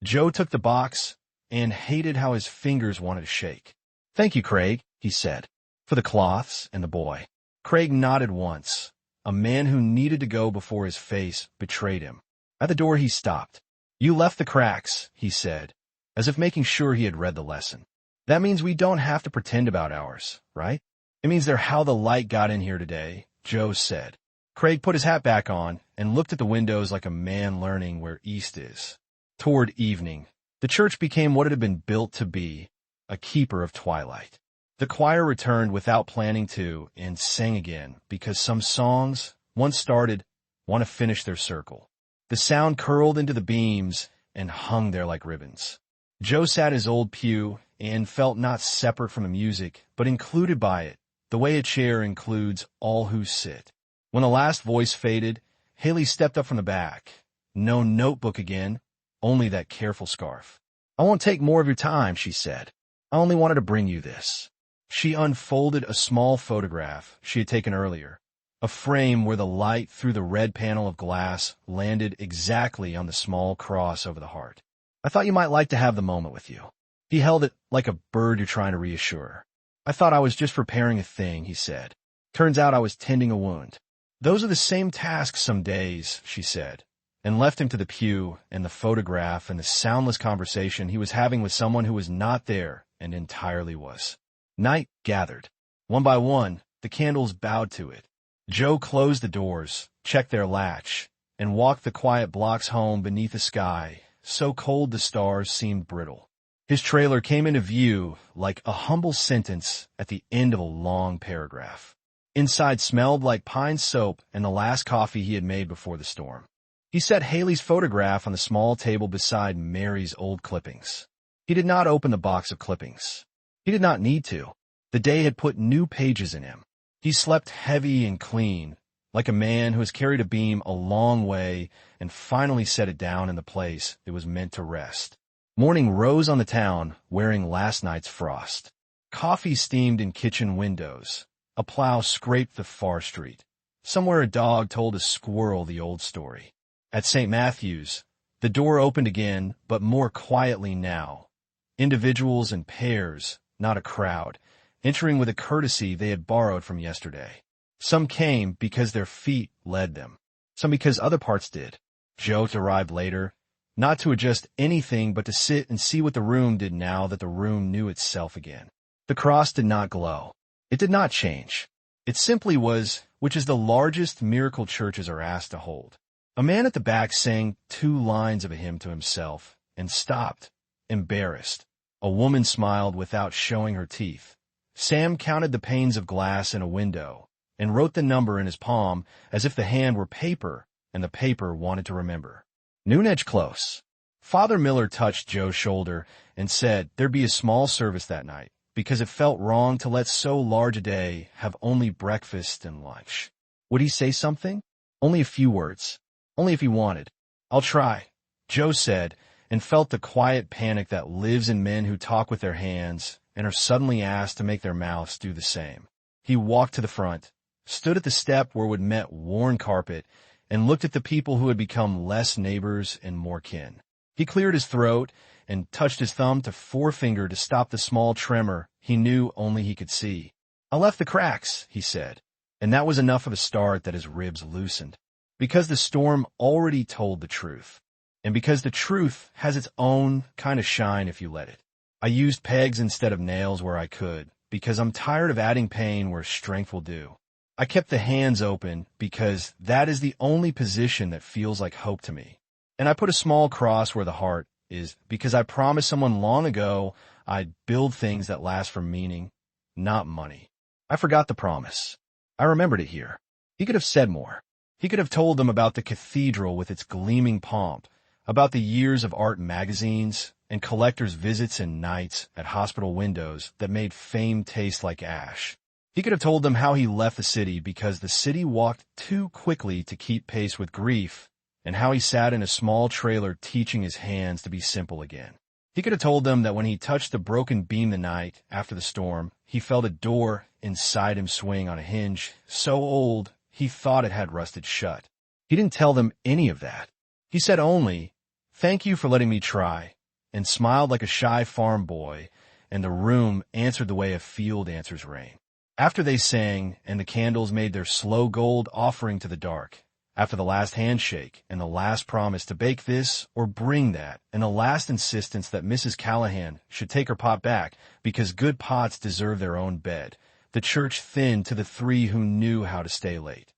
A: Joe took the box and hated how his fingers wanted to shake. Thank you, Craig, he said, for the cloths and the boy. Craig nodded once. A man who needed to go before his face betrayed him. At the door he stopped. You left the cracks, he said, as if making sure he had read the lesson. That means we don't have to pretend about ours, right? It means they're how the light got in here today, Joe said. Craig put his hat back on and looked at the windows like a man learning where east is. Toward evening, the church became what it had been built to be, a keeper of twilight. The choir returned without planning to and sang again because some songs, once started, want to finish their circle. The sound curled into the beams and hung there like ribbons. Joe sat his old pew and felt not separate from the music, but included by it, the way a chair includes all who sit. When the last voice faded, Haley stepped up from the back. No notebook again, only that careful scarf. I won't take more of your time, she said. I only wanted to bring you this. She unfolded a small photograph she had taken earlier, a frame where the light through the red panel of glass landed exactly on the small cross over the heart. I thought you might like to have the moment with you. He held it like a bird you're trying to reassure. I thought I was just preparing a thing, he said. Turns out I was tending a wound. Those are the same tasks some days, she said, and left him to the pew and the photograph and the soundless conversation he was having with someone who was not there and entirely was. Night gathered. One by one, the candles bowed to it. Joe closed the doors, checked their latch, and walked the quiet blocks home beneath a sky so cold the stars seemed brittle. His trailer came into view like a humble sentence at the end of a long paragraph. Inside smelled like pine soap and the last coffee he had made before the storm. He set Haley's photograph on the small table beside Mary's old clippings. He did not open the box of clippings. He did not need to. The day had put new pages in him. He slept heavy and clean, like a man who has carried a beam a long way and finally set it down in the place it was meant to rest. Morning rose on the town, wearing last night's frost. Coffee steamed in kitchen windows. A plow scraped the far street. Somewhere a dog told a squirrel the old story. At St. Matthew's, the door opened again, but more quietly now. Individuals in pairs, not a crowd, entering with a courtesy they had borrowed from yesterday. Some came because their feet led them. Some because other parts did. Joe arrived later, not to adjust anything but to sit and see what the room did now that the room knew itself again. The cross did not glow. It did not change. It simply was, which is the largest miracle churches are asked to hold. A man at the back sang 2 lines of a hymn to himself and stopped, embarrassed. A woman smiled without showing her teeth. Sam counted the panes of glass in a window and wrote the number in his palm as if the hand were paper and the paper wanted to remember. Noon edged close. Father Miller touched Joe's shoulder and said there'd be a small service that night because it felt wrong to let so large a day have only breakfast and lunch. Would he say something? Only a few words. Only if he wanted. I'll try, Joe said, and felt the quiet panic that lives in men who talk with their hands and are suddenly asked to make their mouths do the same. He walked to the front, stood at the step where would met worn carpet, and looked at the people who had become less neighbors and more kin. He cleared his throat and touched his thumb to forefinger to stop the small tremor he knew only he could see. I left the cracks, he said, and that was enough of a start that his ribs loosened. Because the storm already told the truth, and because the truth has its own kind of shine if you let it. I used pegs instead of nails where I could, because I'm tired of adding pain where strength will do. I kept the hands open because that is the only position that feels like hope to me. And I put a small cross where the heart is because I promised someone long ago I'd build things that last for meaning, not money. I forgot the promise. I remembered it here. He could have said more. He could have told them about the cathedral with its gleaming pomp, about the years of art magazines and collectors' visits and nights at hospital windows that made fame taste like ash. He could have told them how he left the city because the city walked too quickly to keep pace with grief and how he sat in a small trailer teaching his hands to be simple again. He could have told them that when he touched the broken beam the night after the storm, he felt a door inside him swing on a hinge so old he thought it had rusted shut. He didn't tell them any of that. He said only, "Thank you for letting me try," and smiled like a shy farm boy, and the room answered the way a field answers rain. After they sang, and the candles made their slow gold offering to the dark, after the last handshake, and the last promise to bake this or bring that, and the last insistence that Mrs. Callahan should take her pot back because good pots deserve their own bed, the church thinned to the three who knew how to stay late.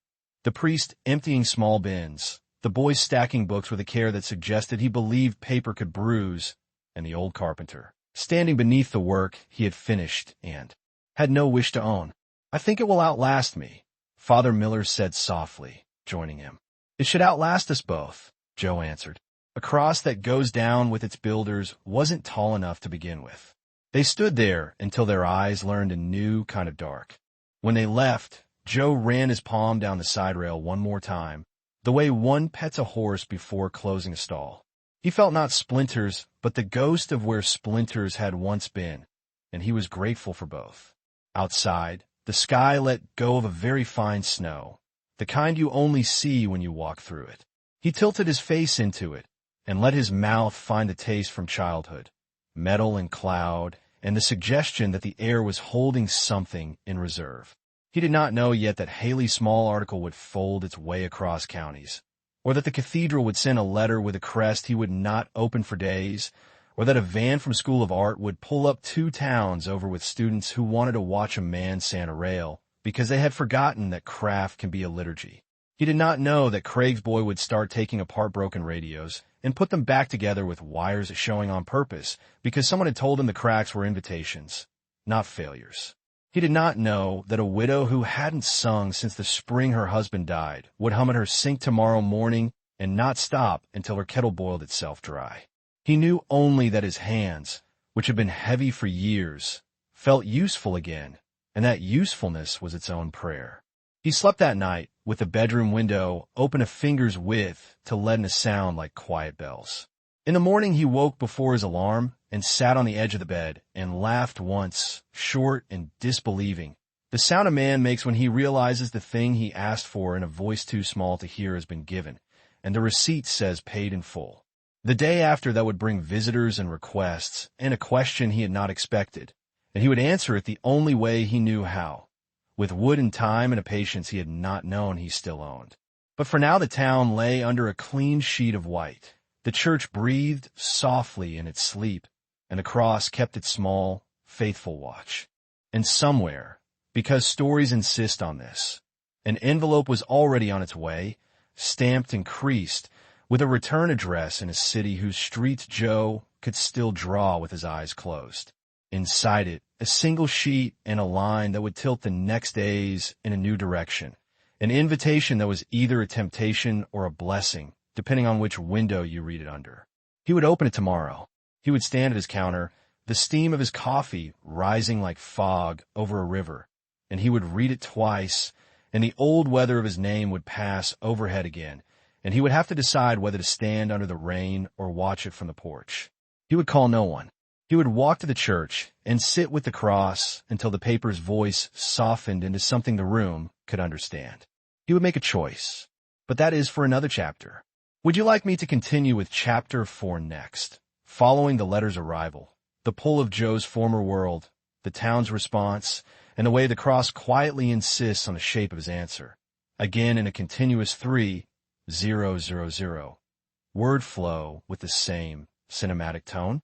A: The priest emptying small bins, the boys stacking books with a care that suggested he believed paper could bruise, and the old carpenter, standing beneath the work he had finished and had no wish to own. "I think it will outlast me," Father Miller said softly, joining him. "It should outlast us both," Joe answered. A cross that goes down with its builders wasn't tall enough to begin with. They stood there until their eyes learned a new kind of dark. When they left, Joe ran his palm down the side rail one more time, the way one pets a horse before closing a stall. He felt not splinters, but the ghost of where splinters had once been, and he was grateful for both. Outside, the sky let go of a very fine snow, the kind you only see when you walk through it. He tilted his face into it, and let his mouth find the taste from childhood, metal and cloud, and the suggestion that the air was holding something in reserve. He did not know yet that Haley's small article would fold its way across counties, or that the cathedral would send a letter with a crest he would not open for days, or that a van from School of Art would pull up 2 towns over with students who wanted to watch a man sand a rail because they had forgotten that craft can be a liturgy. He did not know that Craig's boy would start taking apart broken radios and put them back together with wires showing on purpose because someone had told him the cracks were invitations, not failures. He did not know that a widow who hadn't sung since the spring her husband died would hum at her sink tomorrow morning and not stop until her kettle boiled itself dry. He knew only that his hands, which had been heavy for years, felt useful again, and that usefulness was its own prayer. He slept that night with the bedroom window open a finger's width to let in a sound like quiet bells. In the morning he woke before his alarm and sat on the edge of the bed and laughed once, short and disbelieving, the sound a man makes when he realizes the thing he asked for in a voice too small to hear has been given, and the receipt says paid in full. The day after that would bring visitors and requests and a question he had not expected, and he would answer it the only way he knew how, with wood and time and a patience he had not known he still owned. But for now the town lay under a clean sheet of white. The church breathed softly in its sleep, and the cross kept its small, faithful watch. And somewhere, because stories insist on this, an envelope was already on its way, stamped and creased, with a return address in a city whose streets Joe could still draw with his eyes closed. Inside it, a single sheet and a line that would tilt the next days in a new direction, an invitation that was either a temptation or a blessing, depending on which window you read it under. He would open it tomorrow. He would stand at his counter, the steam of his coffee rising like fog over a river, and he would read it twice, and the old weather of his name would pass overhead again, and he would have to decide whether to stand under the rain or watch it from the porch. He would call no one. He would walk to the church and sit with the cross until the paper's voice softened into something the room could understand. He would make a choice, but that is for another chapter. Would you like me to continue with Chapter 4 next, following the letter's arrival, the pull of Joe's former world, the town's response, and the way the cross quietly insists on the shape of his answer, again in a continuous 3-0-0-0 word flow with the same cinematic tone?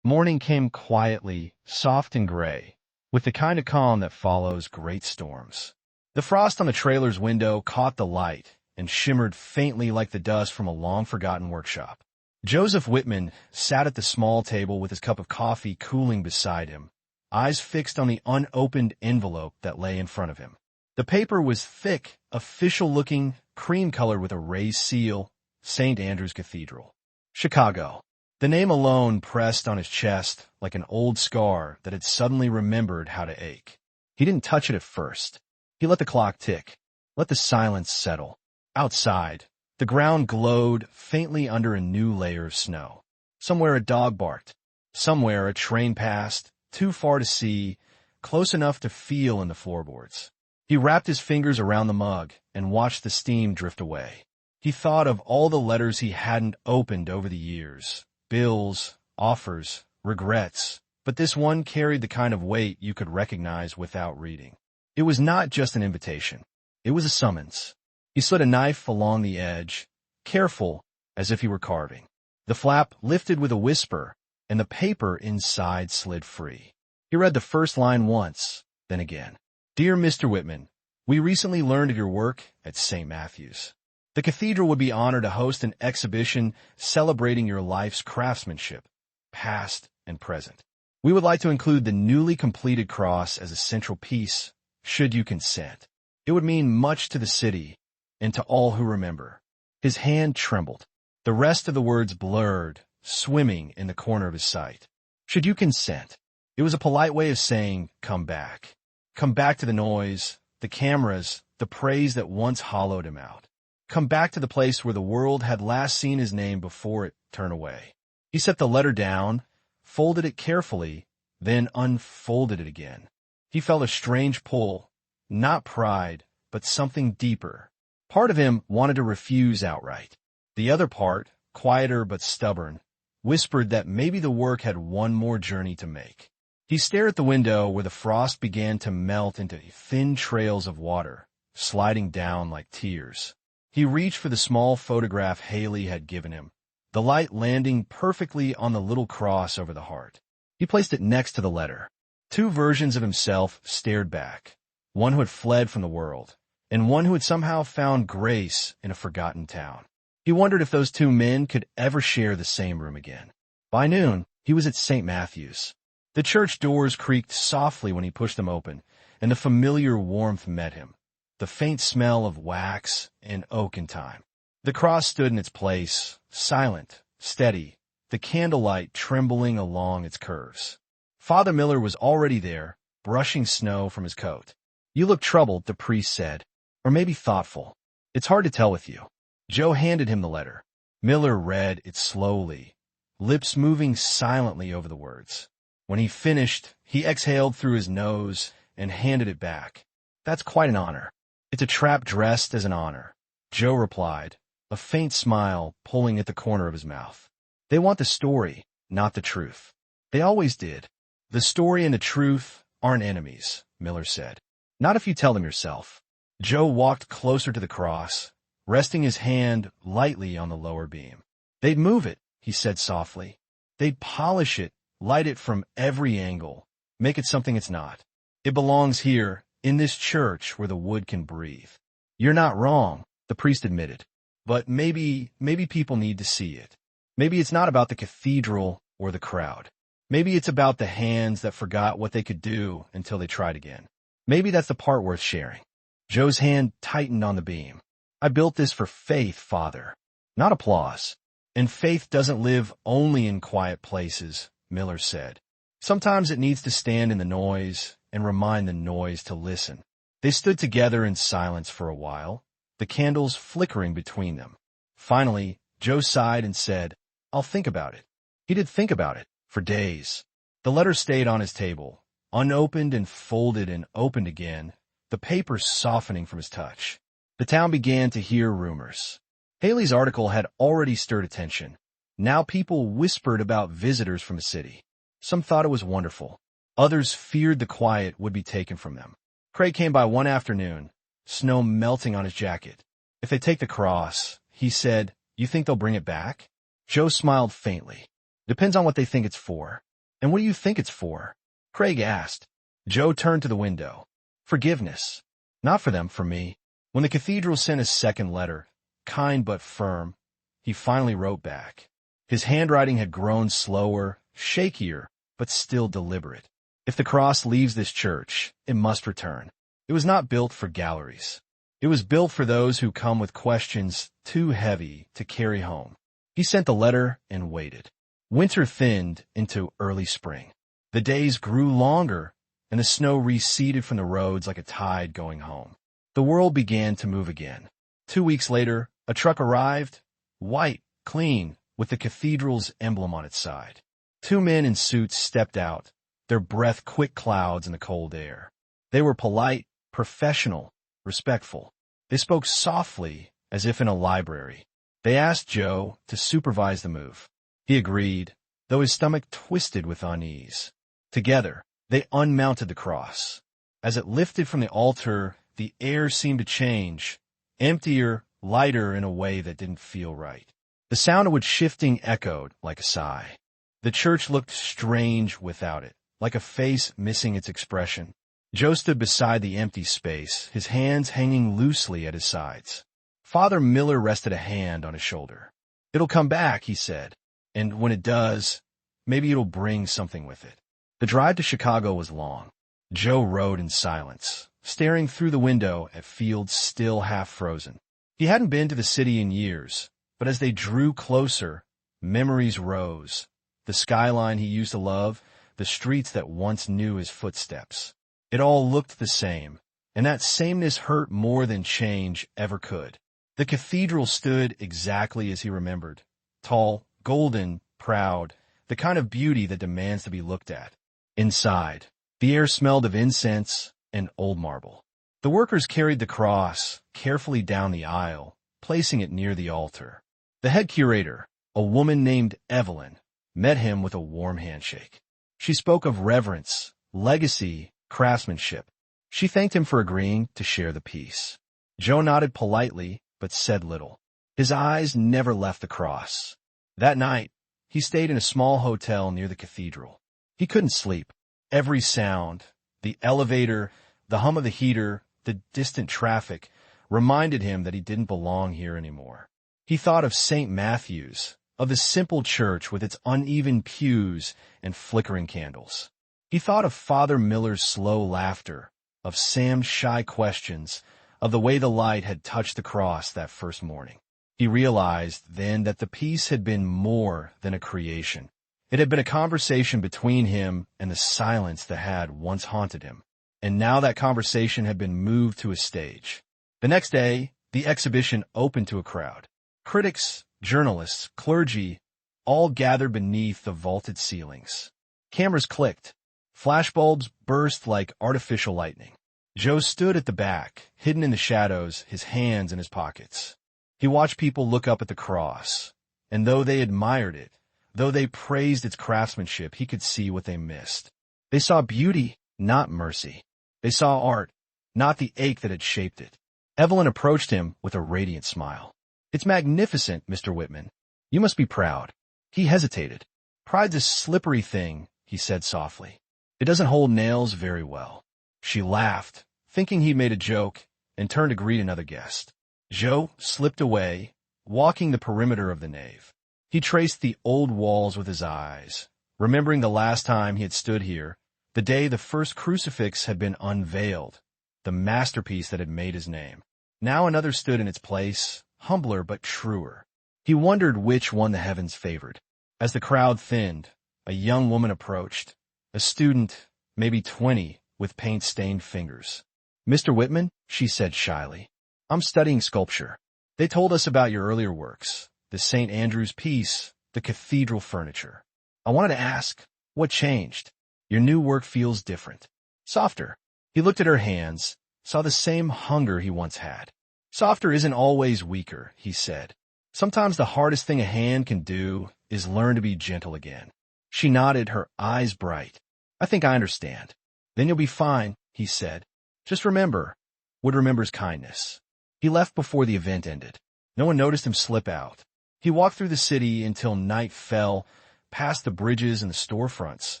A: Morning came quietly, soft and gray, with the kind of calm that follows great storms. The frost on the trailer's window caught the light and shimmered faintly like the dust from a long-forgotten workshop. Joseph Whitman sat at the small table with his cup of coffee cooling beside him, eyes fixed on the unopened envelope that lay in front of him. The paper was thick, official-looking, cream-colored with a raised seal, St. Andrew's Cathedral. Chicago. The name alone pressed on his chest like an old scar that had suddenly remembered how to ache. He didn't touch it at first. He let the clock tick, let the silence settle. Outside, the ground glowed faintly under a new layer of snow. Somewhere a dog barked. Somewhere a train passed, too far to see, close enough to feel in the floorboards. He wrapped his fingers around the mug and watched the steam drift away. He thought of all the letters he hadn't opened over the years, bills, offers, regrets, but this one carried the kind of weight you could recognize without reading. It was not just an invitation. It was a summons. He slid a knife along the edge, careful as if he were carving. The flap lifted with a whisper, and the paper inside slid free. He read the first line once, then again. Dear Mr. Whitman, we recently learned of your work at St. Matthew's. The cathedral would be honored to host an exhibition celebrating your life's craftsmanship, past and present. We would like to include the newly completed cross as a central piece, should you consent. It would mean much to the city and to all who remember. His hand trembled. The rest of the words blurred, swimming in the corner of his sight. Should you consent? It was a polite way of saying, come back. Come back to the noise, the cameras, the praise that once hollowed him out. Come back to the place where the world had last seen his name before it turned away. He set the letter down, folded it carefully, then unfolded it again. He felt a strange pull, not pride, but something deeper. Part of him wanted to refuse outright. The other part, quieter but stubborn, whispered that maybe the work had one more journey to make. He stared at the window where the frost began to melt into thin trails of water, sliding down like tears. He reached for the small photograph Haley had given him, the light landing perfectly on the little cross over the heart. He placed it next to the letter. Two versions of himself stared back, one who had fled from the world, and one who had somehow found grace in a forgotten town. He wondered if those two men could ever share the same room again. By noon, he was at St. Matthew's. The church doors creaked softly when he pushed them open, and the familiar warmth met him, the faint smell of wax and oak in time. The cross stood in its place, silent, steady, the candlelight trembling along its curves. Father Miller was already there, brushing snow from his coat. You look troubled, the priest said, or maybe thoughtful. It's hard to tell with you. Joe handed him the letter. Miller read it slowly, lips moving silently over the words. When he finished, he exhaled through his nose and handed it back. That's quite an honor. It's a trap dressed as an honor, Joe replied, a faint smile pulling at the corner of his mouth. They want the story, not the truth. They always did. The story and the truth aren't enemies, Miller said. Not if you tell them yourself. Joe walked closer to the cross, resting his hand lightly on the lower beam. They'd move it, he said softly. They'd polish it, light it from every angle, make it something it's not. It belongs here, in this church where the wood can breathe. You're not wrong, the priest admitted. But maybe people need to see it. Maybe it's not about the cathedral or the crowd. Maybe it's about the hands that forgot what they could do until they tried again. Maybe that's the part worth sharing. Joe's hand tightened on the beam. I built this for faith, Father, not applause. And faith doesn't live only in quiet places, Miller said. Sometimes it needs to stand in the noise and remind the noise to listen. They stood together in silence for a while, the candles flickering between them. Finally, Joe sighed and said, I'll think about it. He did think about it, for days. The letter stayed on his table, unopened and folded and opened again, the paper softening from his touch. The town began to hear rumors. Haley's article had already stirred attention. Now people whispered about visitors from the city. Some thought it was wonderful. Others feared the quiet would be taken from them. Craig came by one afternoon, snow melting on his jacket. If they take the cross, he said, you think they'll bring it back? Joe smiled faintly. Depends on what they think it's for. And what do you think it's for? Craig asked. Joe turned to the window. Forgiveness. Not for them, for me. When the cathedral sent a second letter, kind but firm, he finally wrote back. His handwriting had grown slower, shakier, but still deliberate. If the cross leaves this church, it must return. It was not built for galleries. It was built for those who come with questions too heavy to carry home. He sent the letter and waited. Winter thinned into early spring. The days grew longer, and the snow receded from the roads like a tide going home. The world began to move again. 2 weeks later, a truck arrived, white, clean, with the cathedral's emblem on its side. 2 men in suits stepped out, their breath quick clouds in the cold air. They were polite, professional, respectful. They spoke softly, as if in a library. They asked Joe to supervise the move. He agreed, though his stomach twisted with unease. Together, they unmounted the cross. As it lifted from the altar, the air seemed to change, emptier, lighter in a way that didn't feel right. The sound of its shifting echoed like a sigh. The church looked strange without it, like a face missing its expression. Joe stood beside the empty space, his hands hanging loosely at his sides. Father Miller rested a hand on his shoulder. "It'll come back," he said, "and when it does, maybe it'll bring something with it." The drive to Chicago was long. Joe rode in silence, staring through the window at fields still half frozen. He hadn't been to the city in years, but as they drew closer, memories rose. The skyline he used to love, the streets that once knew his footsteps. It all looked the same, and that sameness hurt more than change ever could. The cathedral stood exactly as he remembered. Tall, golden, proud, the kind of beauty that demands to be looked at. Inside, the air smelled of incense and old marble. The workers carried the cross carefully down the aisle, placing it near the altar. The head curator, a woman named Evelyn, met him with a warm handshake. She spoke of reverence, legacy, craftsmanship. She thanked him for agreeing to share the piece. Joe nodded politely, but said little. His eyes never left the cross. That night, he stayed in a small hotel near the cathedral. He couldn't sleep. Every sound, the elevator, the hum of the heater, the distant traffic, reminded him that he didn't belong here anymore. He thought of St. Matthew's, of the simple church with its uneven pews and flickering candles. He thought of Father Miller's slow laughter, of Sam's shy questions, of the way the light had touched the cross that first morning. He realized then that the piece had been more than a creation. It had been a conversation between him and the silence that had once haunted him. And now that conversation had been moved to a stage. The next day, the exhibition opened to a crowd. Critics, journalists, clergy, all gathered beneath the vaulted ceilings. Cameras clicked. Flashbulbs burst like artificial lightning. Joe stood at the back, hidden in the shadows, his hands in his pockets. He watched people look up at the cross, and though they admired it, though they praised its craftsmanship, he could see what they missed. They saw beauty, not mercy. They saw art, not the ache that had shaped it. Evelyn approached him with a radiant smile. "It's magnificent, Mr. Whitman. You must be proud." He hesitated. "Pride's a slippery thing," he said softly. "It doesn't hold nails very well." She laughed, thinking he'd made a joke, and turned to greet another guest. Joe slipped away, walking the perimeter of the nave. He traced the old walls with his eyes, remembering the last time he had stood here, the day the first crucifix had been unveiled, the masterpiece that had made his name. Now another stood in its place, humbler but truer. He wondered which one the heavens favored. As the crowd thinned, a young woman approached, a student, maybe 20, with paint-stained fingers. "Mr. Whitman," she said shyly, "I'm studying sculpture. They told us about your earlier works, the St. Andrew's piece, the cathedral furniture. I wanted to ask, what changed? Your new work feels different. Softer." He looked at her hands, saw the same hunger he once had. "Softer isn't always weaker," he said. "Sometimes the hardest thing a hand can do is learn to be gentle again." She nodded, her eyes bright. "I think I understand." "Then you'll be fine," he said. "Just remember," Wood remembers kindness. He left before the event ended. No one noticed him slip out. He walked through the city until night fell, past the bridges and the storefronts,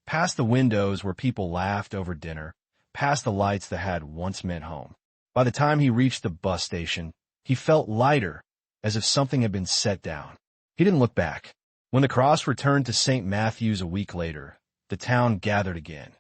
A: past the windows where people laughed over dinner, past the lights that had once meant home. By the time he reached the bus station, he felt lighter, as if something had been set down. He didn't look back. When the cross returned to St. Matthew's a week later, the town gathered again,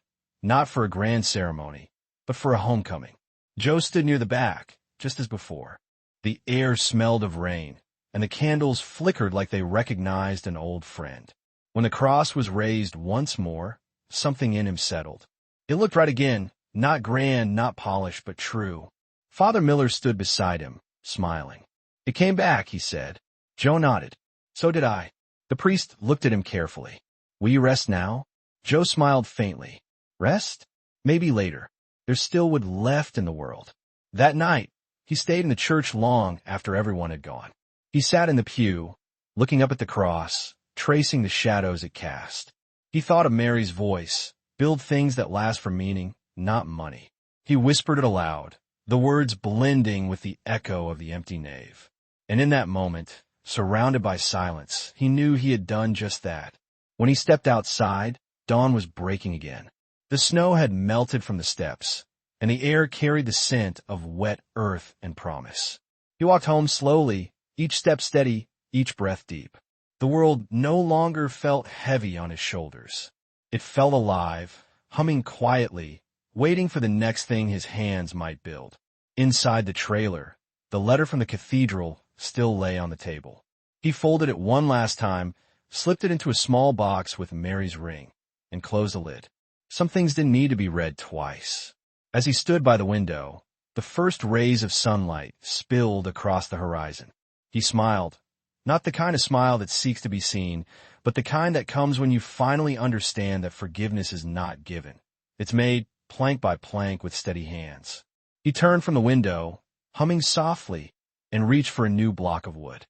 A: not for a grand ceremony, but for a homecoming. Joe stood near the back, just as before. The air smelled of rain, and the candles flickered like they recognized an old friend. When the cross was raised once more, something in him settled. It looked right again, not grand, not polished, but true. Father Miller stood beside him, smiling. "It came back," he said. Joe nodded. "So did I." The priest looked at him carefully. "Will you rest now?" Joe smiled faintly. "Rest? Maybe later. There's still wood left in the world." That night, he stayed in the church long after everyone had gone. He sat in the pew, looking up at the cross, tracing the shadows it cast. He thought of Mary's voice, "Build things that last for meaning, not money." He whispered it aloud, the words blending with the echo of the empty nave. And in that moment, surrounded by silence, he knew he had done just that. When he stepped outside, dawn was breaking again. The snow had melted from the steps, and the air carried the scent of wet earth and promise. He walked home slowly, each step steady, each breath deep. The world no longer felt heavy on his shoulders. It felt alive, humming quietly, waiting for the next thing his hands might build. Inside the trailer, the letter from the cathedral still lay on the table. He folded it one last time, slipped it into a small box with Mary's ring, and closed the lid. Some things didn't need to be read twice. As he stood by the window, the first rays of sunlight spilled across the horizon. He smiled, not the kind of smile that seeks to be seen, but the kind that comes when you finally understand that forgiveness is not given. It's made plank by plank with steady hands. He turned from the window, humming softly, and reached for a new block of wood.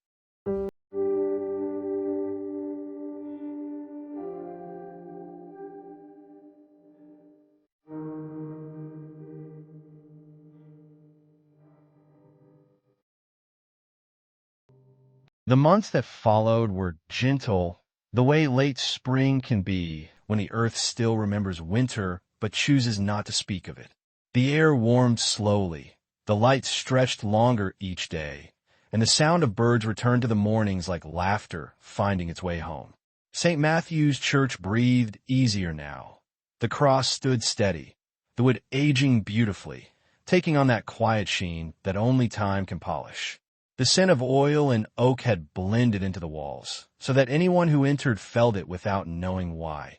A: The months that followed were gentle, the way late spring can be when the earth still remembers winter but chooses not to speak of it. The air warmed slowly, the light stretched longer each day, and the sound of birds returned to the mornings like laughter finding its way home. St. Matthew's Church breathed easier now. The cross stood steady, the wood aging beautifully, taking on that quiet sheen that only time can polish. The scent of oil and oak had blended into the walls, so that anyone who entered felt it without knowing why.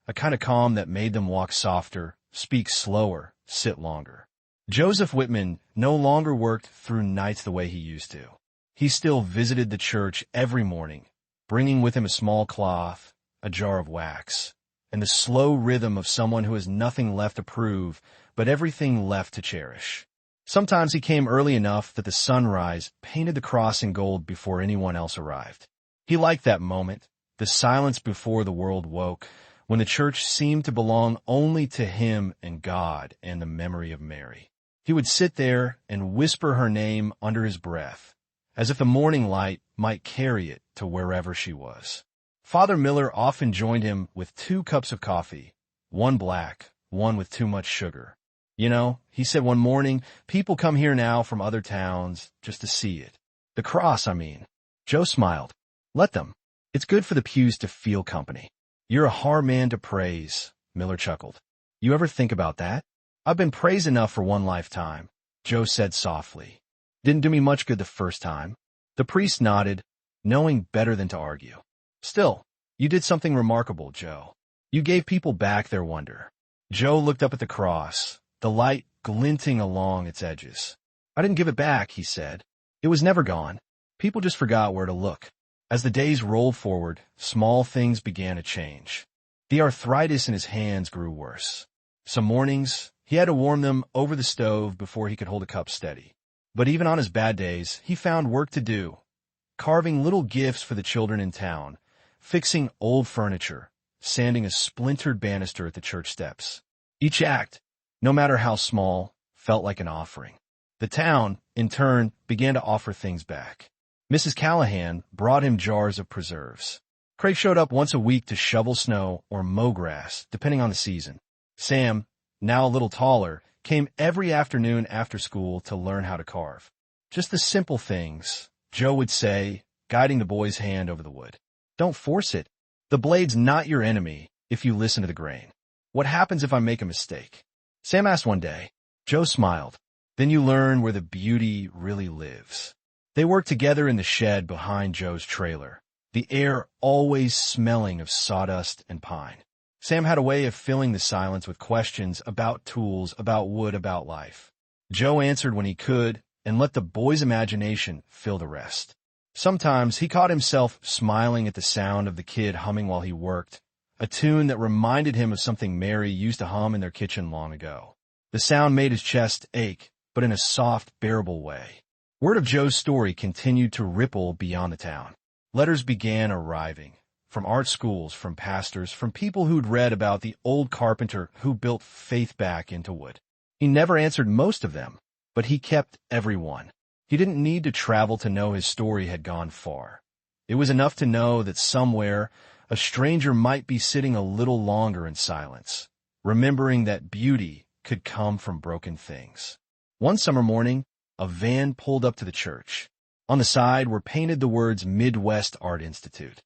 A: A kind of calm that made them walk softer, speak slower, sit longer. Joseph Whitman no longer worked through nights the way he used to. He still visited the church every morning, bringing with him a small cloth, a jar of wax, and the slow rhythm of someone who has nothing left to prove, but everything left to cherish. Sometimes he came early enough that the sunrise painted the cross in gold before anyone else arrived. He liked that moment, the silence before the world woke, when the church seemed to belong only to him and God and the memory of Mary. He would sit there and whisper her name under his breath, as if the morning light might carry it to wherever she was. Father Miller often joined him with 2 cups of coffee, one black, one with too much sugar. "You know," he said one morning, "people come here now from other towns just to see it. The cross, I mean." Joe smiled. "Let them. It's good for the pews to feel company." "You're a hard man to praise," Miller chuckled. "You ever think about that?" "I've been praised enough for one lifetime," Joe said softly. "Didn't do me much good the first time." The priest nodded, knowing better than to argue. "Still, you did something remarkable, Joe. You gave people back their wonder." Joe looked up at the cross, the light glinting along its edges. "I didn't give it back," he said. "It was never gone. People just forgot where to look." As the days rolled forward, small things began to change. The arthritis in his hands grew worse. Some mornings, he had to warm them over the stove before he could hold a cup steady. But even on his bad days, he found work to do, carving little gifts for the children in town, fixing old furniture, sanding a splintered banister at the church steps. Each act, no matter how small, felt like an offering. The town, in turn, began to offer things back. Mrs. Callahan brought him jars of preserves. Craig showed up once a week to shovel snow or mow grass, depending on the season. Sam, now a little taller, came every afternoon after school to learn how to carve. Just the simple things, Joe would say, guiding the boy's hand over the wood. "Don't force it. The blade's not your enemy if you listen to the grain. What happens if I make a mistake?" Sam asked one day. Joe smiled. Then you learn where the beauty really lives. They worked together in the shed behind Joe's trailer, the air always smelling of sawdust and pine. Sam had a way of filling the silence with questions about tools, about wood, about life. Joe answered when he could and let the boy's imagination fill the rest. Sometimes he caught himself smiling at the sound of the kid humming while he worked, a tune that reminded him of something Mary used to hum in their kitchen long ago. The sound made his chest ache, but in a soft, bearable way. Word of Joe's story continued to ripple beyond the town. Letters began arriving, from art schools, from pastors, from people who'd read about the old carpenter who built faith back into wood. He never answered most of them, but he kept every one. He didn't need to travel to know his story had gone far. It was enough to know that somewhere a stranger might be sitting a little longer in silence, remembering that beauty could come from broken things. One summer morning, a van pulled up to the church. On the side were painted the words Midwest Art Institute.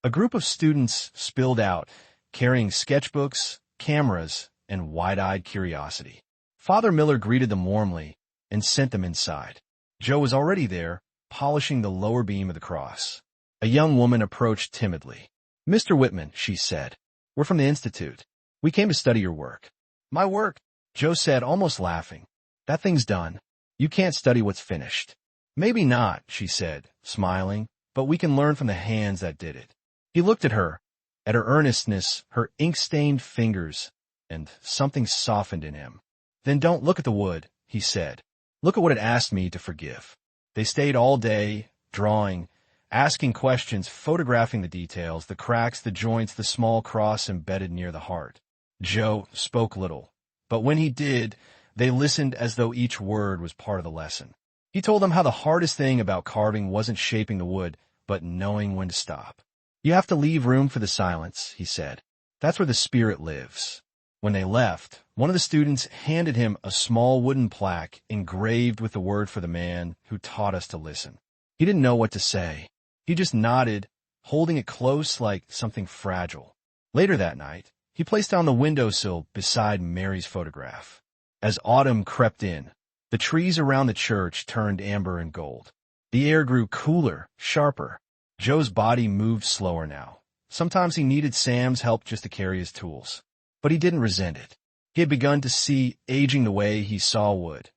A: A group of students spilled out, carrying sketchbooks, cameras, and wide-eyed curiosity. Father Miller greeted them warmly and sent them inside. Joe was already there, polishing the lower beam of the cross. A young woman approached timidly. "Mr. Whitman," she said, "we're from the Institute. We came to study your work." "My work?" Joe said, almost laughing. "That thing's done. You can't study what's finished." "Maybe not," she said, smiling, "but we can learn from the hands that did it." He looked at her earnestness, her ink-stained fingers, and something softened in him. "Then don't look at the wood," he said. "Look at what it asked me to forgive." They stayed all day, drawing, asking questions, photographing the details, the cracks, the joints, the small cross embedded near the heart. Joe spoke little, but when he did, they listened as though each word was part of the lesson. He told them how the hardest thing about carving wasn't shaping the wood, but knowing when to stop. "You have to leave room for the silence," he said. "That's where the spirit lives." When they left, one of the students handed him a small wooden plaque engraved with the word for the man who taught us to listen. He didn't know what to say. He just nodded, holding it close like something fragile. Later that night, he placed it on the windowsill beside Mary's photograph. As autumn crept in, the trees around the church turned amber and gold. The air grew cooler, sharper. Joe's body moved slower now. Sometimes he needed Sam's help just to carry his tools. But he didn't resent it. He had begun to see aging the way he saw wood,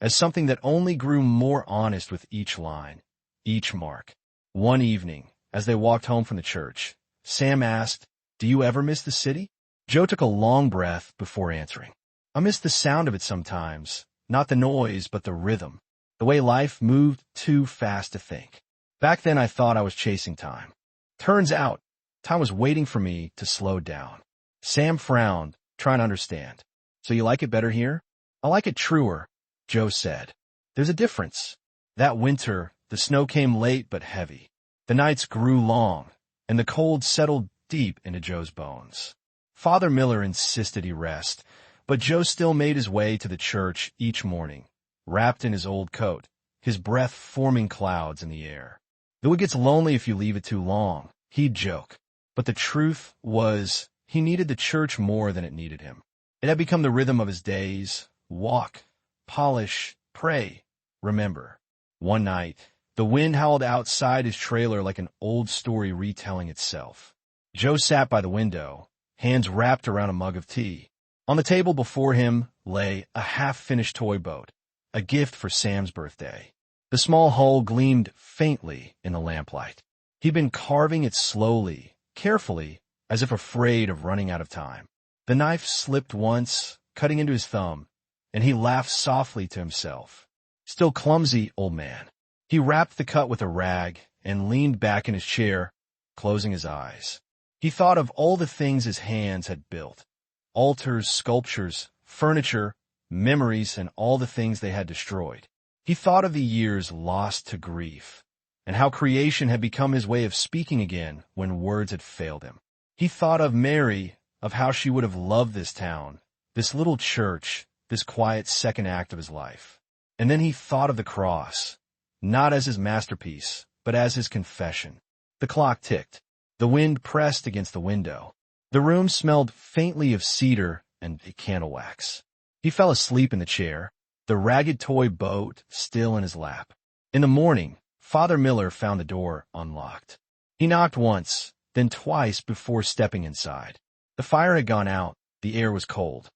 A: as something that only grew more honest with each line, each mark. One evening, as they walked home from the church, Sam asked, "Do you ever miss the city?" Joe took a long breath before answering. "I miss the sound of it sometimes, not the noise, but the rhythm, the way life moved too fast to think. Back then I thought I was chasing time. Turns out, time was waiting for me to slow down." Sam frowned, trying to understand. "So you like it better here?" "I like it truer," Joe said. "There's a difference. That winter, the snow came late but heavy. The nights grew long, and the cold settled deep into Joe's bones." Father Miller insisted he rest, but Joe still made his way to the church each morning, wrapped in his old coat, his breath forming clouds in the air. "The wood gets lonely if you leave it too long," he'd joke. But the truth was, he needed the church more than it needed him. It had become the rhythm of his days. Walk, polish, pray, remember. One night, the wind howled outside his trailer like an old story retelling itself. Joe sat by the window, hands wrapped around a mug of tea. On the table before him lay a half-finished toy boat, a gift for Sam's birthday. The small hull gleamed faintly in the lamplight. He'd been carving it slowly, carefully, as if afraid of running out of time. The knife slipped once, cutting into his thumb, and he laughed softly to himself. "Still clumsy, old man." He wrapped the cut with a rag and leaned back in his chair, closing his eyes. He thought of all the things his hands had built. Altars, sculptures, furniture, memories, and all the things they had destroyed. He thought of the years lost to grief, and how creation had become his way of speaking again when words had failed him. He thought of Mary, of how she would have loved this town, this little church, this quiet second act of his life. And then he thought of the cross, not as his masterpiece, but as his confession. The clock ticked. The wind pressed against the window. The room smelled faintly of cedar and candle wax. He fell asleep in the chair, the ragged toy boat still in his lap. In the morning, Father Miller found the door unlocked. He knocked once, then twice before stepping inside. The fire had gone out, the air was cold.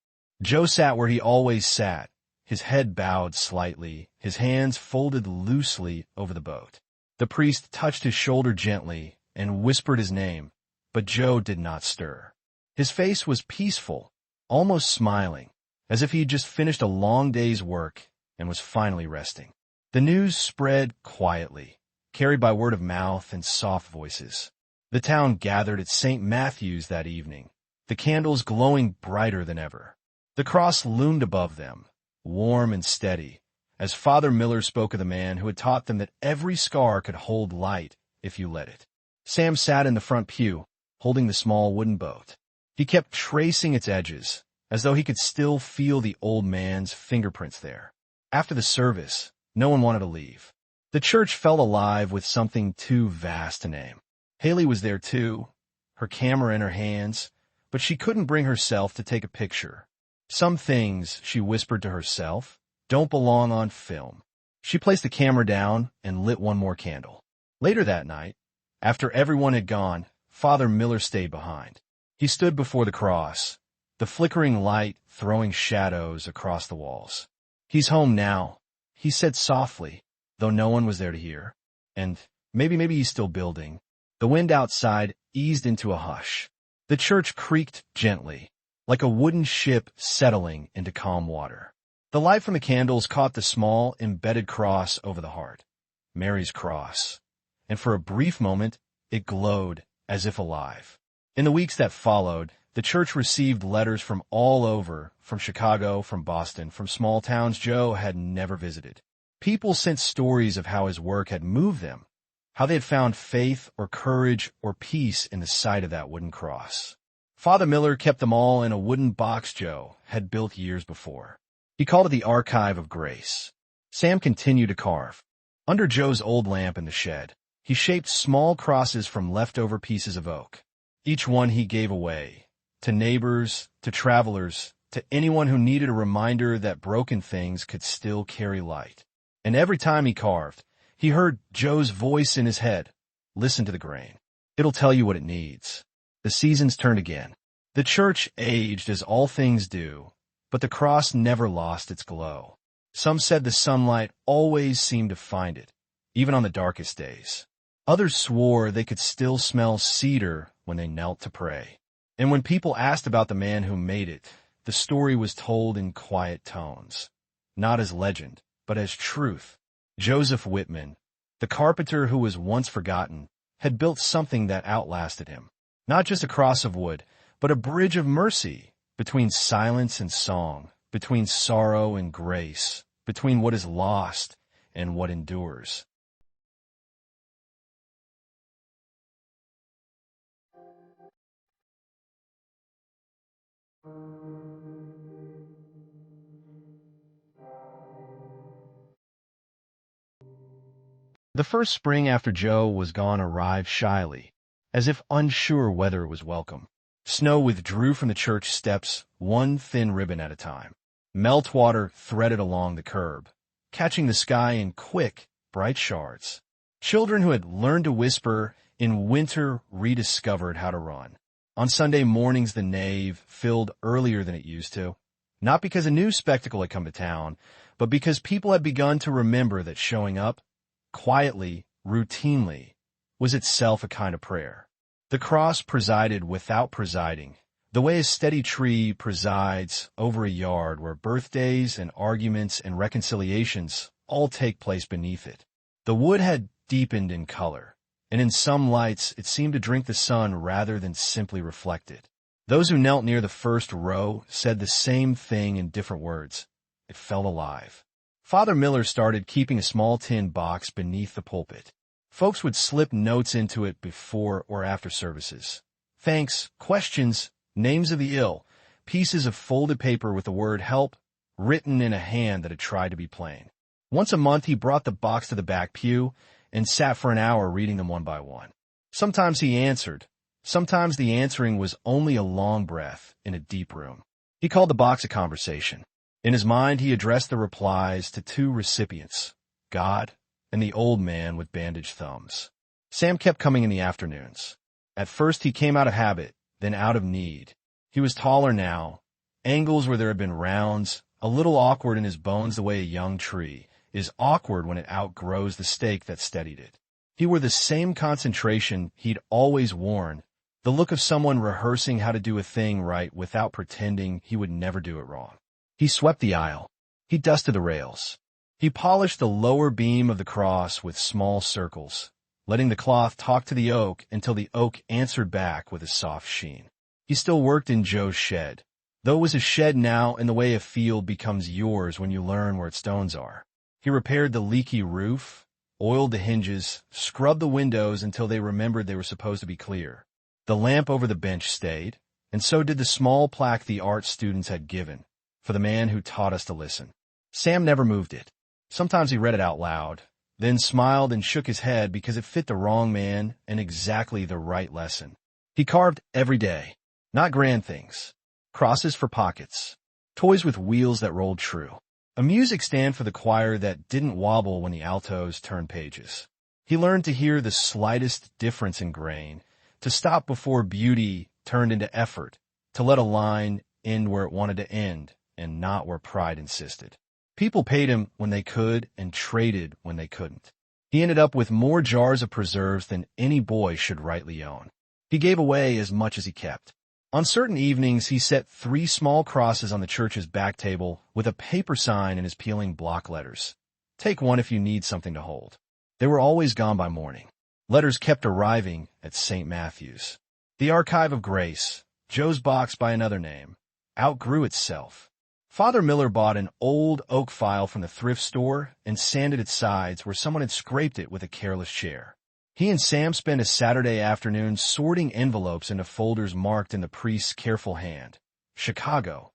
A: Joe sat where he always sat, his head bowed slightly, his hands folded loosely over the boat. The priest touched his shoulder gently and whispered his name, but Joe did not stir. His face was peaceful, almost smiling, as if he had just finished a long day's work and was finally resting. The news spread quietly, carried by word of mouth and soft voices. The town gathered at St. Matthew's that evening, the candles glowing brighter than ever. The cross loomed above them, warm and steady, as Father Miller spoke of the man who had taught them that every scar could hold light if you let it. Sam sat in the front pew, holding the small wooden boat. He kept tracing its edges, as though he could still feel the old man's fingerprints there. After the service, no one wanted to leave. The church felt alive with something too vast to name. Haley was there too, her camera in her hands, but she couldn't bring herself to take a picture. Some things, she whispered to herself, don't belong on film. She placed the camera down and lit one more candle. Later that night, after everyone had gone, Father Miller stayed behind. He stood before the cross, the flickering light throwing shadows across the walls. He's home now, he said softly, though no one was there to hear. And maybe he's still building. The wind outside eased into a hush. The church creaked gently, like a wooden ship settling into calm water. The light from the candles caught the small, embedded cross over the heart, Mary's cross, and for a brief moment it glowed as if alive. In the weeks that followed, the church received letters from all over, from Chicago, from Boston, from small towns Joe had never visited. People sent stories of how his work had moved them, how they had found faith or courage or peace in the sight of that wooden cross. Father Miller kept them all in a wooden box Joe had built years before. He called it the Archive of Grace. Sam continued to carve. Under Joe's old lamp in the shed, he shaped small crosses from leftover pieces of oak. Each one he gave away, to neighbors, to travelers, to anyone who needed a reminder that broken things could still carry light. And every time he carved, he heard Joe's voice in his head. Listen to the grain. It'll tell you what it needs. The seasons turned again. The church aged as all things do, but the cross never lost its glow. Some said the sunlight always seemed to find it, even on the darkest days. Others swore they could still smell cedar when they knelt to pray. And when people asked about the man who made it, the story was told in quiet tones, not as legend, but as truth. Joseph Whitman, the carpenter who was once forgotten, had built something that outlasted him. Not just a cross of wood, but a bridge of mercy between silence and song, between sorrow and grace, between what is lost and what endures. The first spring after Joe was gone arrived shyly, as if unsure whether it was welcome. Snow withdrew from the church steps one thin ribbon at a time. Meltwater threaded along the curb, catching the sky in quick, bright shards. Children who had learned to whisper in winter rediscovered how to run. On Sunday mornings the nave filled earlier than it used to, not because a new spectacle had come to town, but because people had begun to remember that showing up, quietly, routinely, was itself a kind of prayer. The cross presided without presiding, the way a steady tree presides over a yard where birthdays and arguments and reconciliations all take place beneath it. The wood had deepened in color, and in some lights it seemed to drink the sun rather than simply reflect it. Those who knelt near the first row said the same thing in different words. It felt alive. Father Miller started keeping a small tin box beneath the pulpit. Folks would slip notes into it before or after services. Thanks, questions, names of the ill, pieces of folded paper with the word help written in a hand that had tried to be plain. Once a month he brought the box to the back pew and sat for an hour reading them one by one. Sometimes he answered. Sometimes the answering was only a long breath in a deep room. He called the box a conversation. In his mind, he addressed the replies to two recipients, God and the old man with bandaged thumbs. Sam kept coming in the afternoons. At first, he came out of habit, then out of need. He was taller now, angles where there had been rounds, a little awkward in his bones the way a young tree is awkward when it outgrows the stake that steadied it. He wore the same concentration he'd always worn, the look of someone rehearsing how to do a thing right without pretending he would never do it wrong. He swept the aisle. He dusted the rails. He polished the lower beam of the cross with small circles, letting the cloth talk to the oak until the oak answered back with a soft sheen. He still worked in Joe's shed, though it was a shed now in the way a field becomes yours when you learn where its stones are. He repaired the leaky roof, oiled the hinges, scrubbed the windows until they remembered they were supposed to be clear. The lamp over the bench stayed, and so did the small plaque the art students had given, for the man who taught us to listen. Sam never moved it. Sometimes he read it out loud, then smiled and shook his head because it fit the wrong man and exactly the right lesson. He carved every day, not grand things, crosses for pockets, toys with wheels that rolled true, a music stand for the choir that didn't wobble when the altos turned pages. He learned to hear the slightest difference in grain, to stop before beauty turned into effort, to let a line end where it wanted to end and not where pride insisted. People paid him when they could and traded when they couldn't. He ended up with more jars of preserves than any boy should rightly own. He gave away as much as he kept. On certain evenings, he set 3 small crosses on the church's back table with a paper sign in his peeling block letters. Take one if you need something to hold. They were always gone by morning. Letters kept arriving at St. Matthew's. The Archive of Grace, Joe's box by another name, outgrew itself. Father Miller bought an old oak file from the thrift store and sanded its sides where someone had scraped it with a careless chair. He and Sam spent a Saturday afternoon sorting envelopes into folders marked in the priest's careful hand. Chicago.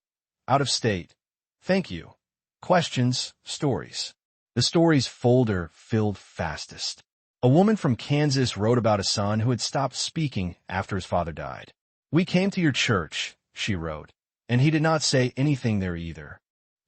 A: Out of state. Thank you. Questions. Stories. The stories folder filled fastest. A woman from Kansas wrote about a son who had stopped speaking after his father died. We came to your church, she wrote, and he did not say anything there either.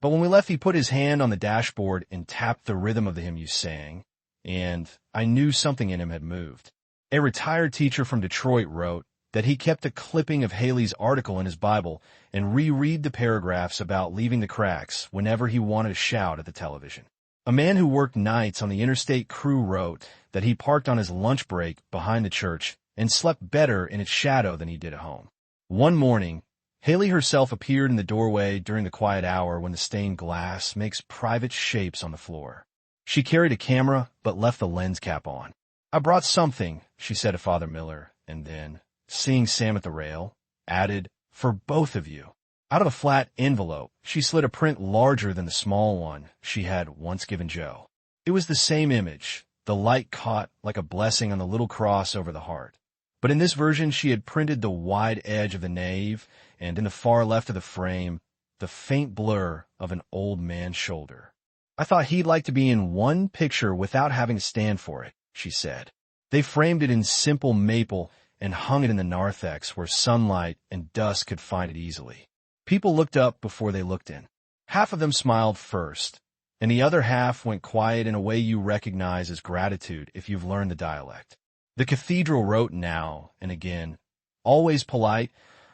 A: But when we left, he put his hand on the dashboard and tapped the rhythm of the hymn you sang, and I knew something in him had moved. A retired teacher from Detroit wrote that he kept a clipping of Haley's article in his Bible and reread the paragraphs about leaving the cracks whenever he wanted to shout at the television. A man who worked nights on the interstate crew wrote that he parked on his lunch break behind the church and slept better in its shadow than he did at home. One morning, Haley herself appeared in the doorway during the quiet hour when the stained glass makes private shapes on the floor. She carried a camera, but left the lens cap on. I brought something, she said to Father Miller, and then, seeing Sam at the rail, added, for both of you. Out of a flat envelope, she slid a print larger than the small one she had once given Joe. It was the same image, the light caught like a blessing on the little cross over the heart. But in this version, she had printed the wide edge of the nave, and in the far left of the frame, the faint blur of an old man's shoulder. I thought he'd like to be in one picture without having to stand for it, she said. They framed it in simple maple and hung it in the narthex where sunlight and dust could find it easily. People looked up before they looked in. Half of them smiled first, and the other half went quiet in a way you recognize as gratitude if you've learned the dialect. The cathedral wrote now and again, always polite,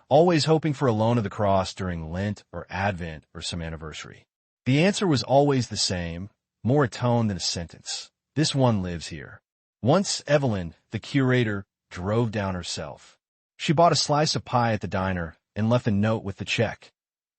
A: always hoping for a loan of the cross during Lent or Advent or some anniversary. The answer was always the same, more a tone than a sentence. This one lives here. Once Evelyn, the curator, drove down herself. She bought a slice of pie at the diner and left a note with the check.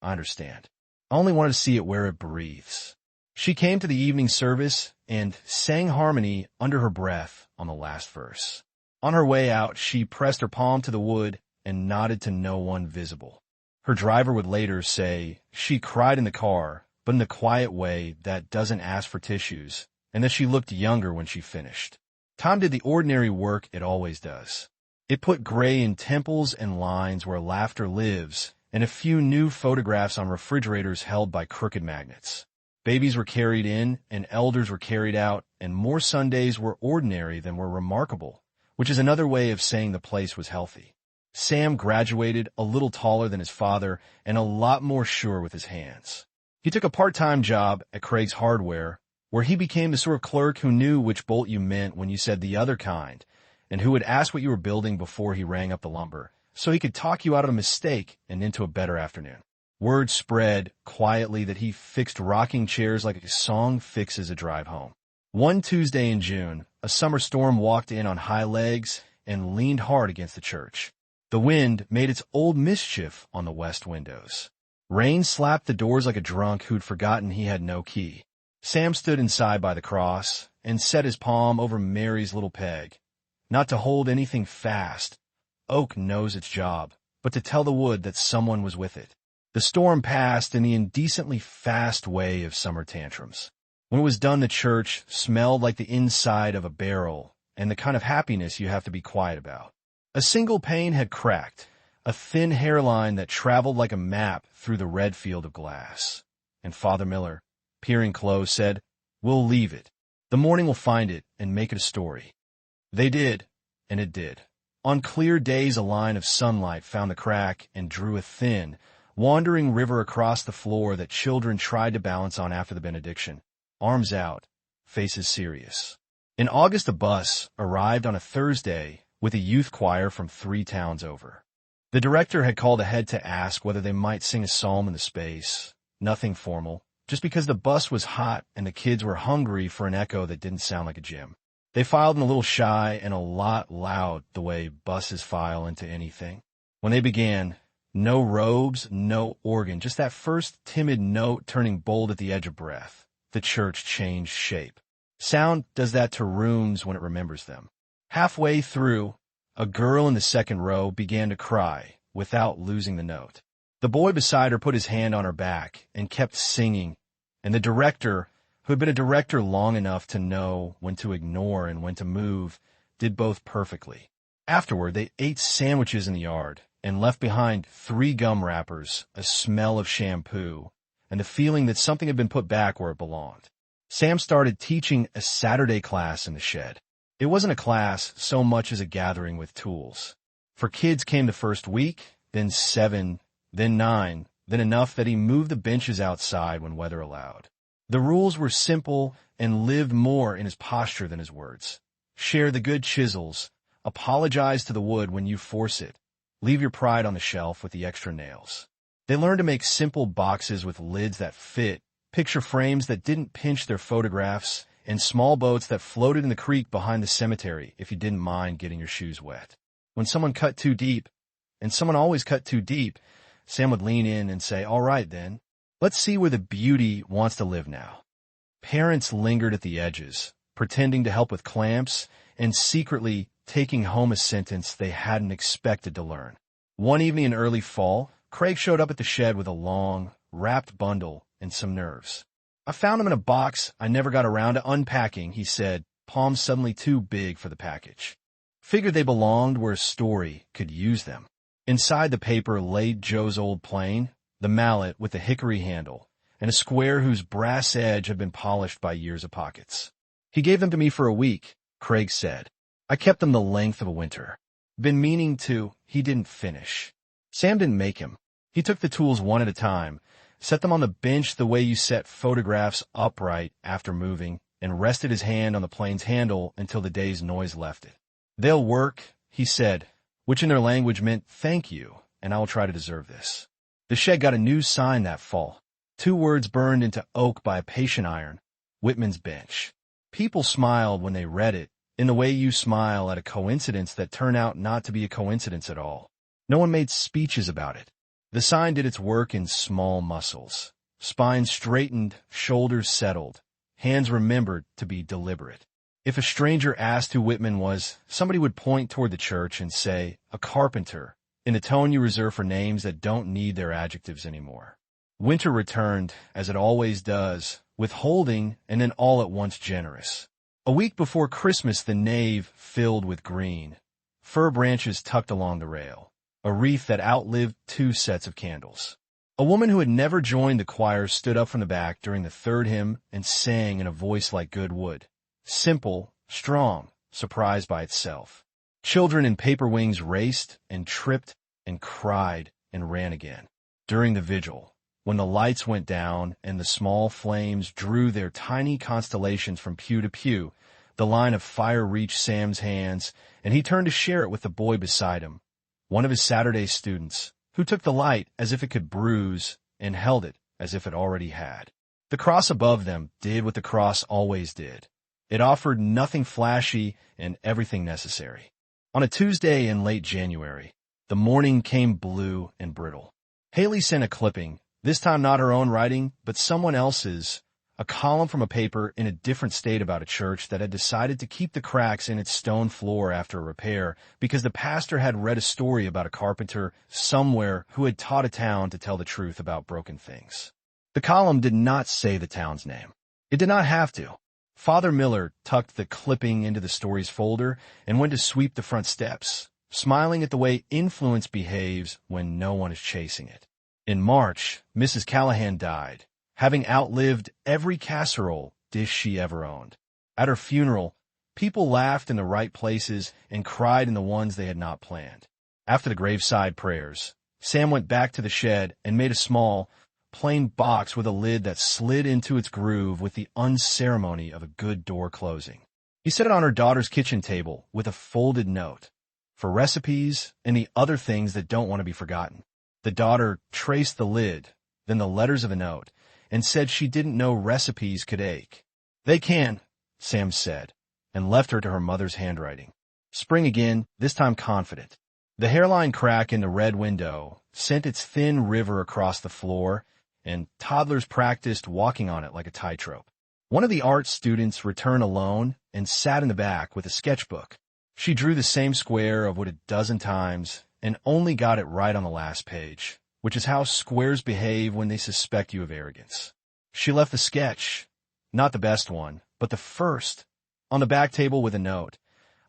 A: I understand. I only wanted to see it where it breathes. She came to the evening service and sang harmony under her breath on the last verse. On her way out, she pressed her palm to the wood and nodded to no one visible. Her driver would later say she cried in the car, but in the quiet way that doesn't ask for tissues, and that she looked younger when she finished. Time did the ordinary work it always does. It put gray in temples and lines where laughter lives, and a few new photographs on refrigerators held by crooked magnets. Babies were carried in, and elders were carried out, and more Sundays were ordinary than were remarkable, which is another way of saying the place was healthy. Sam graduated a little taller than his father and a lot more sure with his hands. He took a part-time job at Craig's Hardware, where he became the sort of clerk who knew which bolt you meant when you said the other kind, and who would ask what you were building before he rang up the lumber, so he could talk you out of a mistake and into a better afternoon. Word spread quietly that he fixed rocking chairs like a song fixes a drive home. One Tuesday in June, a summer storm walked in on high legs and leaned hard against the church. The wind made its old mischief on the west windows. Rain slapped the doors like a drunk who'd forgotten he had no key. Sam stood inside by the cross and set his palm over Mary's little peg. Not to hold anything fast. Oak knows its job, but to tell the wood that someone was with it. The storm passed in the indecently fast way of summer tantrums. When it was done, the church smelled like the inside of a barrel and the kind of happiness you have to be quiet about. A single pane had cracked, a thin hairline that traveled like a map through the red field of glass. And Father Miller, peering close, said, "We'll leave it. The morning will find it and make it a story." They did, and it did. On clear days, a line of sunlight found the crack and drew a thin, wandering river across the floor that children tried to balance on after the benediction, arms out, faces serious. In August, a bus arrived on a Thursday with a youth choir from 3 towns over. The director had called ahead to ask whether they might sing a psalm in the space. Nothing formal, just because the bus was hot and the kids were hungry for an echo that didn't sound like a gym. They filed in a little shy and a lot loud the way buses file into anything. When they began, no robes, no organ, just that first timid note turning bold at the edge of breath. The church changed shape. Sound does that to rooms when it remembers them. Halfway through, a girl in the second row began to cry without losing the note. The boy beside her put his hand on her back and kept singing, and the director, who had been a director long enough to know when to ignore and when to move, did both perfectly. Afterward, they ate sandwiches in the yard and left behind 3 gum wrappers, a smell of shampoo, and the feeling that something had been put back where it belonged. Sam started teaching a Saturday class in the shed. It wasn't a class so much as a gathering with tools. For kids came the first week, then 7, then 9, then enough that he moved the benches outside when weather allowed. The rules were simple and lived more in his posture than his words. Share the good chisels. Apologize to the wood when you force it. Leave your pride on the shelf with the extra nails. They learned to make simple boxes with lids that fit, picture frames that didn't pinch their photographs, and small boats that floated in the creek behind the cemetery if you didn't mind getting your shoes wet. When someone cut too deep, and someone always cut too deep, Sam would lean in and say, "All right, then. Let's see where the beauty wants to live now." Parents lingered at the edges, pretending to help with clamps, and secretly taking home a sentence they hadn't expected to learn. One evening in early fall, Craig showed up at the shed with a long, wrapped bundle and some nerves. "I found them in a box I never got around to unpacking," he said, palms suddenly too big for the package. Figured they belonged where a story could use them. Inside the paper lay Joe's old plane, the mallet with the hickory handle, and a square whose brass edge had been polished by years of pockets. "He gave them to me for a week," Craig said. "I kept them the length of a winter. Been meaning to." He didn't finish. Sam didn't make him. He took the tools one at a time, set them on the bench the way you set photographs upright after moving, and rested his hand on the plane's handle until the day's noise left it. "They'll work," he said, which in their language meant "thank you, and I will try to deserve this." The shed got a new sign that fall. 2 words burned into oak by a patient iron: Whitman's bench. People smiled when they read it, in the way you smile at a coincidence that turned out not to be a coincidence at all. No one made speeches about it. The sign did its work in small muscles. Spine straightened, shoulders settled, hands remembered to be deliberate. If a stranger asked who Whitman was, somebody would point toward the church and say, "A carpenter," in the tone you reserve for names that don't need their adjectives anymore. Winter returned, as it always does, withholding and then all at once generous. A week before Christmas, the nave filled with green, fir branches tucked along the rail, a wreath that outlived 2 sets of candles. A woman who had never joined the choir stood up from the back during the 3rd hymn and sang in a voice like good wood. Simple, strong, surprised by itself. Children in paper wings raced and tripped and cried and ran again. During the vigil, When the lights went down and the small flames drew their tiny constellations from pew to pew, the line of fire reached Sam's hands, and he turned to share it with the boy beside him, one of his Saturday students, who took the light as if it could bruise and held it as if it already had. The cross above them did what the cross always did. It offered nothing flashy and everything necessary. On a Tuesday in late January, the morning came blue and brittle. Haley sent a clipping, this time not her own writing, but someone else's, a column from a paper in a different state about a church that had decided to keep the cracks in its stone floor after a repair because the pastor had read a story about a carpenter somewhere who had taught a town to tell the truth about broken things. The column did not say the town's name. It did not have to. Father Miller tucked the clipping into the stories folder and went to sweep the front steps, smiling at the way influence behaves when no one is chasing it. In March, Mrs. Callahan died, having outlived every casserole dish she ever owned. At her funeral, people laughed in the right places and cried in the ones they had not planned. After the graveside prayers, Sam went back to the shed and made a small, plain box with a lid that slid into its groove with the unceremony of a good door closing. He set it on her daughter's kitchen table with a folded note, for recipes and the other things that don't want to be forgotten. The daughter traced the lid, then the letters of the note, and said she didn't know recipes could ache. "They can," Sam said, and left her to her mother's handwriting. Spring again, this time confident. The hairline crack in the red window sent its thin river across the floor, and toddlers practiced walking on it like a tightrope. One of the art students returned alone and sat in the back with a sketchbook. She drew the same square of wood a dozen times and only got it right on the last page, which is how squares behave when they suspect you of arrogance. She left the sketch, not the best one, but the first, on the back table with a note.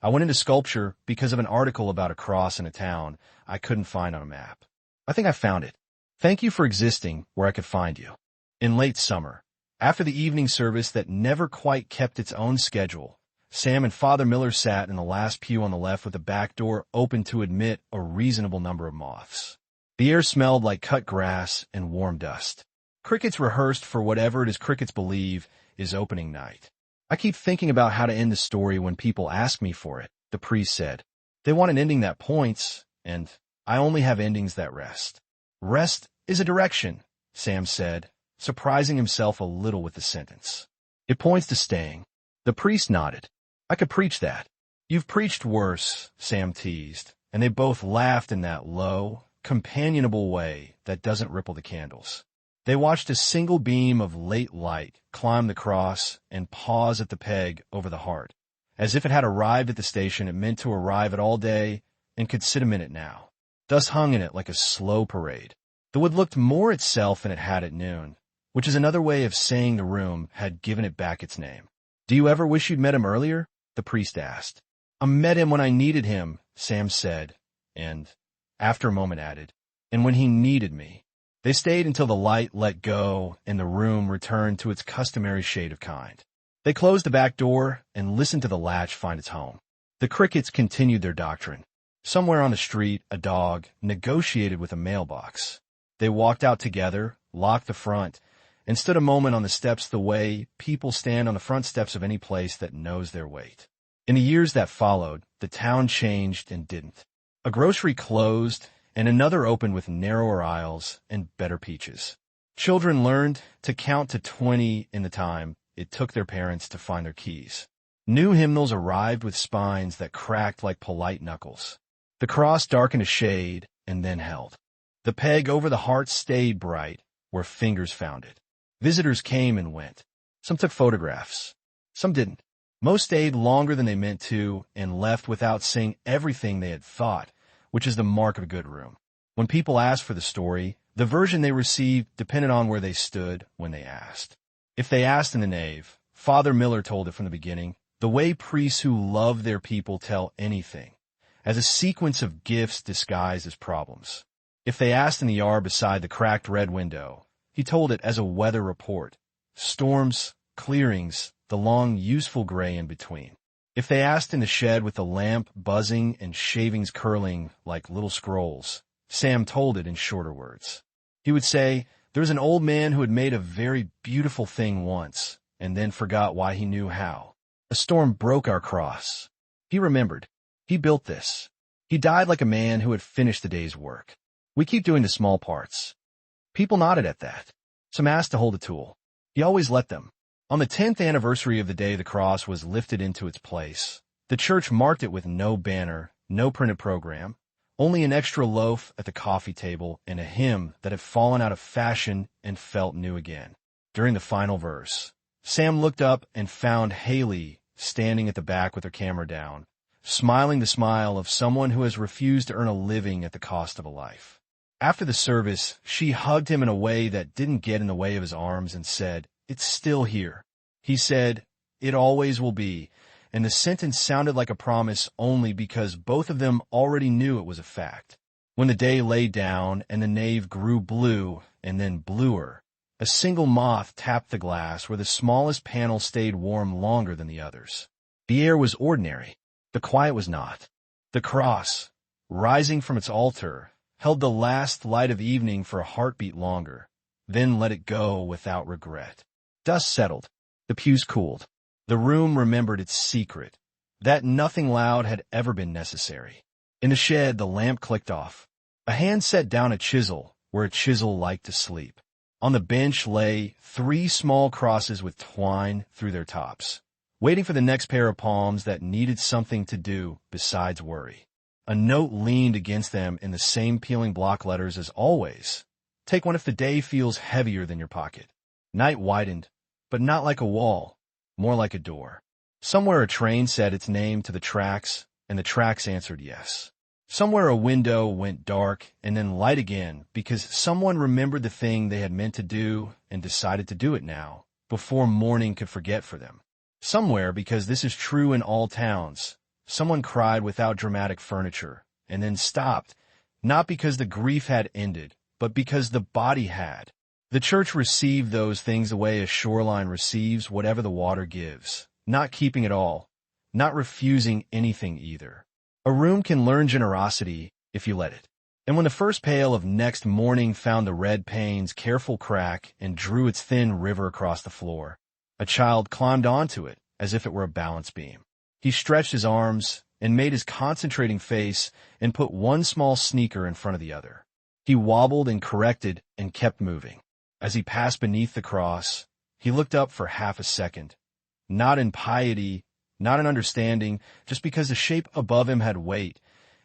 A: "I went into sculpture because of an article about a cross in a town I couldn't find on a map. I think I found it. Thank you for existing where I could find you." In late summer, after the evening service that never quite kept its own schedule, Sam and Father Miller sat in the last pew on the left with the back door open to admit a reasonable number of moths. The air smelled like cut grass and warm dust. Crickets rehearsed for whatever it is crickets believe is opening night. "I keep thinking about how to end the story when people ask me for it," the priest said. "They want an ending that points, and I only have endings that rest." "Rest is a direction," Sam said, surprising himself a little with the sentence. "It points to staying." The priest nodded. "I could preach that." "You've preached worse," Sam teased, and they both laughed in that low, companionable way that doesn't ripple the candles. They watched a single beam of late light climb the cross and pause at the peg over the heart, as if it had arrived at the station it meant to arrive at all day and could sit a minute now, thus hung in it like a slow parade. The wood looked more itself than it had at noon, which is another way of saying the room had given it back its name. "Do you ever wish you'd met him earlier?" the priest asked. "I met him when I needed him," Sam said, and, after a moment, added, "and when he needed me." They stayed until the light let go and the room returned to its customary shade of kind. They closed the back door and listened to the latch find its home. The crickets continued their doctrine. Somewhere on the street, a dog negotiated with a mailbox. They walked out together, locked the front, and stood a moment on the steps the way people stand on the front steps of any place that knows their weight. In the years that followed, the town changed and didn't. A grocery closed, and another opened with narrower aisles and better peaches. Children learned to count to 20 in the time it took their parents to find their keys. New hymnals arrived with spines that cracked like polite knuckles. The cross darkened a shade and then held. The peg over the heart stayed bright where fingers found it. Visitors came and went. Some took photographs. Some didn't. Most stayed longer than they meant to and left without saying everything they had thought, which is the mark of a good room. When people asked for the story, the version they received depended on where they stood when they asked. If they asked in the nave, Father Miller told it from the beginning, the way priests who love their people tell anything, as a sequence of gifts disguised as problems. If they asked in the yard beside the cracked red window, he told it as a weather report, storms, clearings, the long, useful gray in between. If they asked in the shed with the lamp buzzing and shavings curling like little scrolls, Sam told it in shorter words. He would say, There was an old man who had made a very beautiful thing once, and then forgot why he knew how. A storm broke our cross. He remembered. He built this. He died like a man who had finished the day's work. We keep doing the small parts. People nodded at that. Some asked to hold a tool. He always let them. On the 10th anniversary of the day the cross was lifted into its place, the church marked it with no banner, no printed program, only an extra loaf at the coffee table and a hymn that had fallen out of fashion and felt new again. During the final verse, Sam looked up and found Haley standing at the back with her camera down, smiling the smile of someone who has refused to earn a living at the cost of a life. After the service, she hugged him in a way that didn't get in the way of his arms and said, "It's still here." He said, "It always will be," and the sentence sounded like a promise only because both of them already knew it was a fact. When the day lay down and the nave grew blue and then bluer, a single moth tapped the glass where the smallest panel stayed warm longer than the others. The air was ordinary. The quiet was not. The cross, rising from its altar, held the last light of evening for a heartbeat longer, then let it go without regret. Dust settled. The pews cooled. The room remembered its secret, that nothing loud had ever been necessary. In the shed, the lamp clicked off. A hand set down a chisel where a chisel liked to sleep. On the bench lay 3 small crosses with twine through their tops, waiting for the next pair of palms that needed something to do besides worry. A note leaned against them in the same peeling block letters as always. Take one if the day feels heavier than your pocket. Night widened, but not like a wall, more like a door. Somewhere a train said its name to the tracks, and the tracks answered yes. Somewhere a window went dark and then light again because someone remembered the thing they had meant to do and decided to do it now, before morning could forget for them. Somewhere, because this is true in all towns, someone cried without dramatic furniture and then stopped, not because the grief had ended, but because the body had. The church received those things the way a shoreline receives whatever the water gives, not keeping it all, not refusing anything either. A room can learn generosity if you let it. And when the first pail of next morning found the red pane's careful crack and drew its thin river across the floor, a child climbed onto it as if it were a balance beam. He stretched his arms and made his concentrating face and put one small sneaker in front of the other. He wobbled and corrected and kept moving. As he passed beneath the cross, he looked up for half a second, not in piety, not in understanding, just because the shape above him had weight,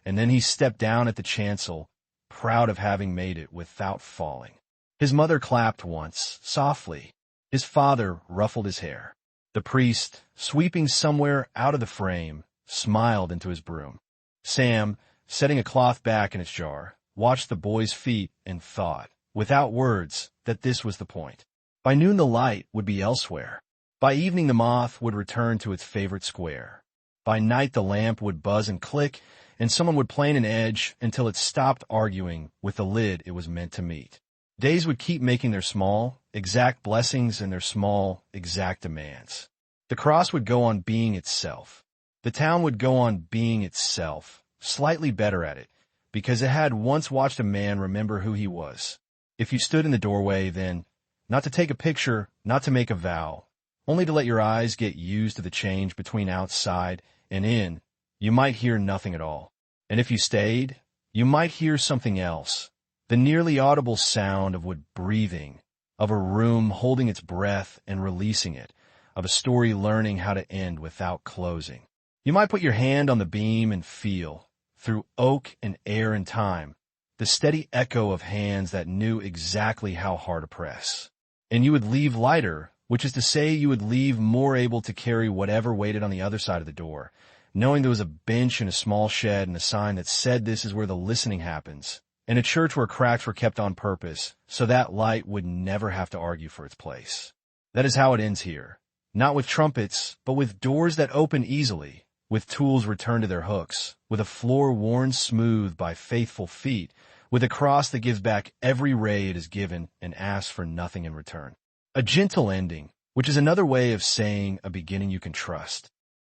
A: and then he stepped down at the chancel, proud of having made it without falling. His mother clapped once, softly. His father ruffled his hair. The priest, sweeping somewhere out of the frame, smiled into his broom. Sam, setting a cloth back in its jar, watched the boy's feet and thought, without words, that this was the point. By noon the light would be elsewhere. By evening the moth would return to its favorite square. By night the lamp would buzz and click, and someone would plane an edge until it stopped arguing with the lid it was meant to meet. Days would keep making their small, exact blessings and their small, exact demands. The cross would go on being itself. The town would go on being itself, slightly better at it, because it had once watched a man remember who he was. If you stood in the doorway, then, not to take a picture, not to make a vow, only to let your eyes get used to the change between outside and in, you might hear nothing at all. And if you stayed, you might hear something else, the nearly audible sound of wood breathing, of a room holding its breath and releasing it, of a story learning how to end without closing. You might put your hand on the beam and feel, through oak and air and time, the steady echo of hands that knew exactly how hard to press. And you would leave lighter, which is to say you would leave more able to carry whatever waited on the other side of the door, knowing there was a bench in a small shed and a sign that said this is where the listening happens, and a church where cracks were kept on purpose, so that light would never have to argue for its place. That is how it ends here. Not with trumpets, but with doors that open easily, with tools returned to their hooks, with a floor worn smooth by faithful feet, with a cross that gives back every ray it is given and asks for nothing in return. A gentle ending, which is another way of saying a beginning you can trust.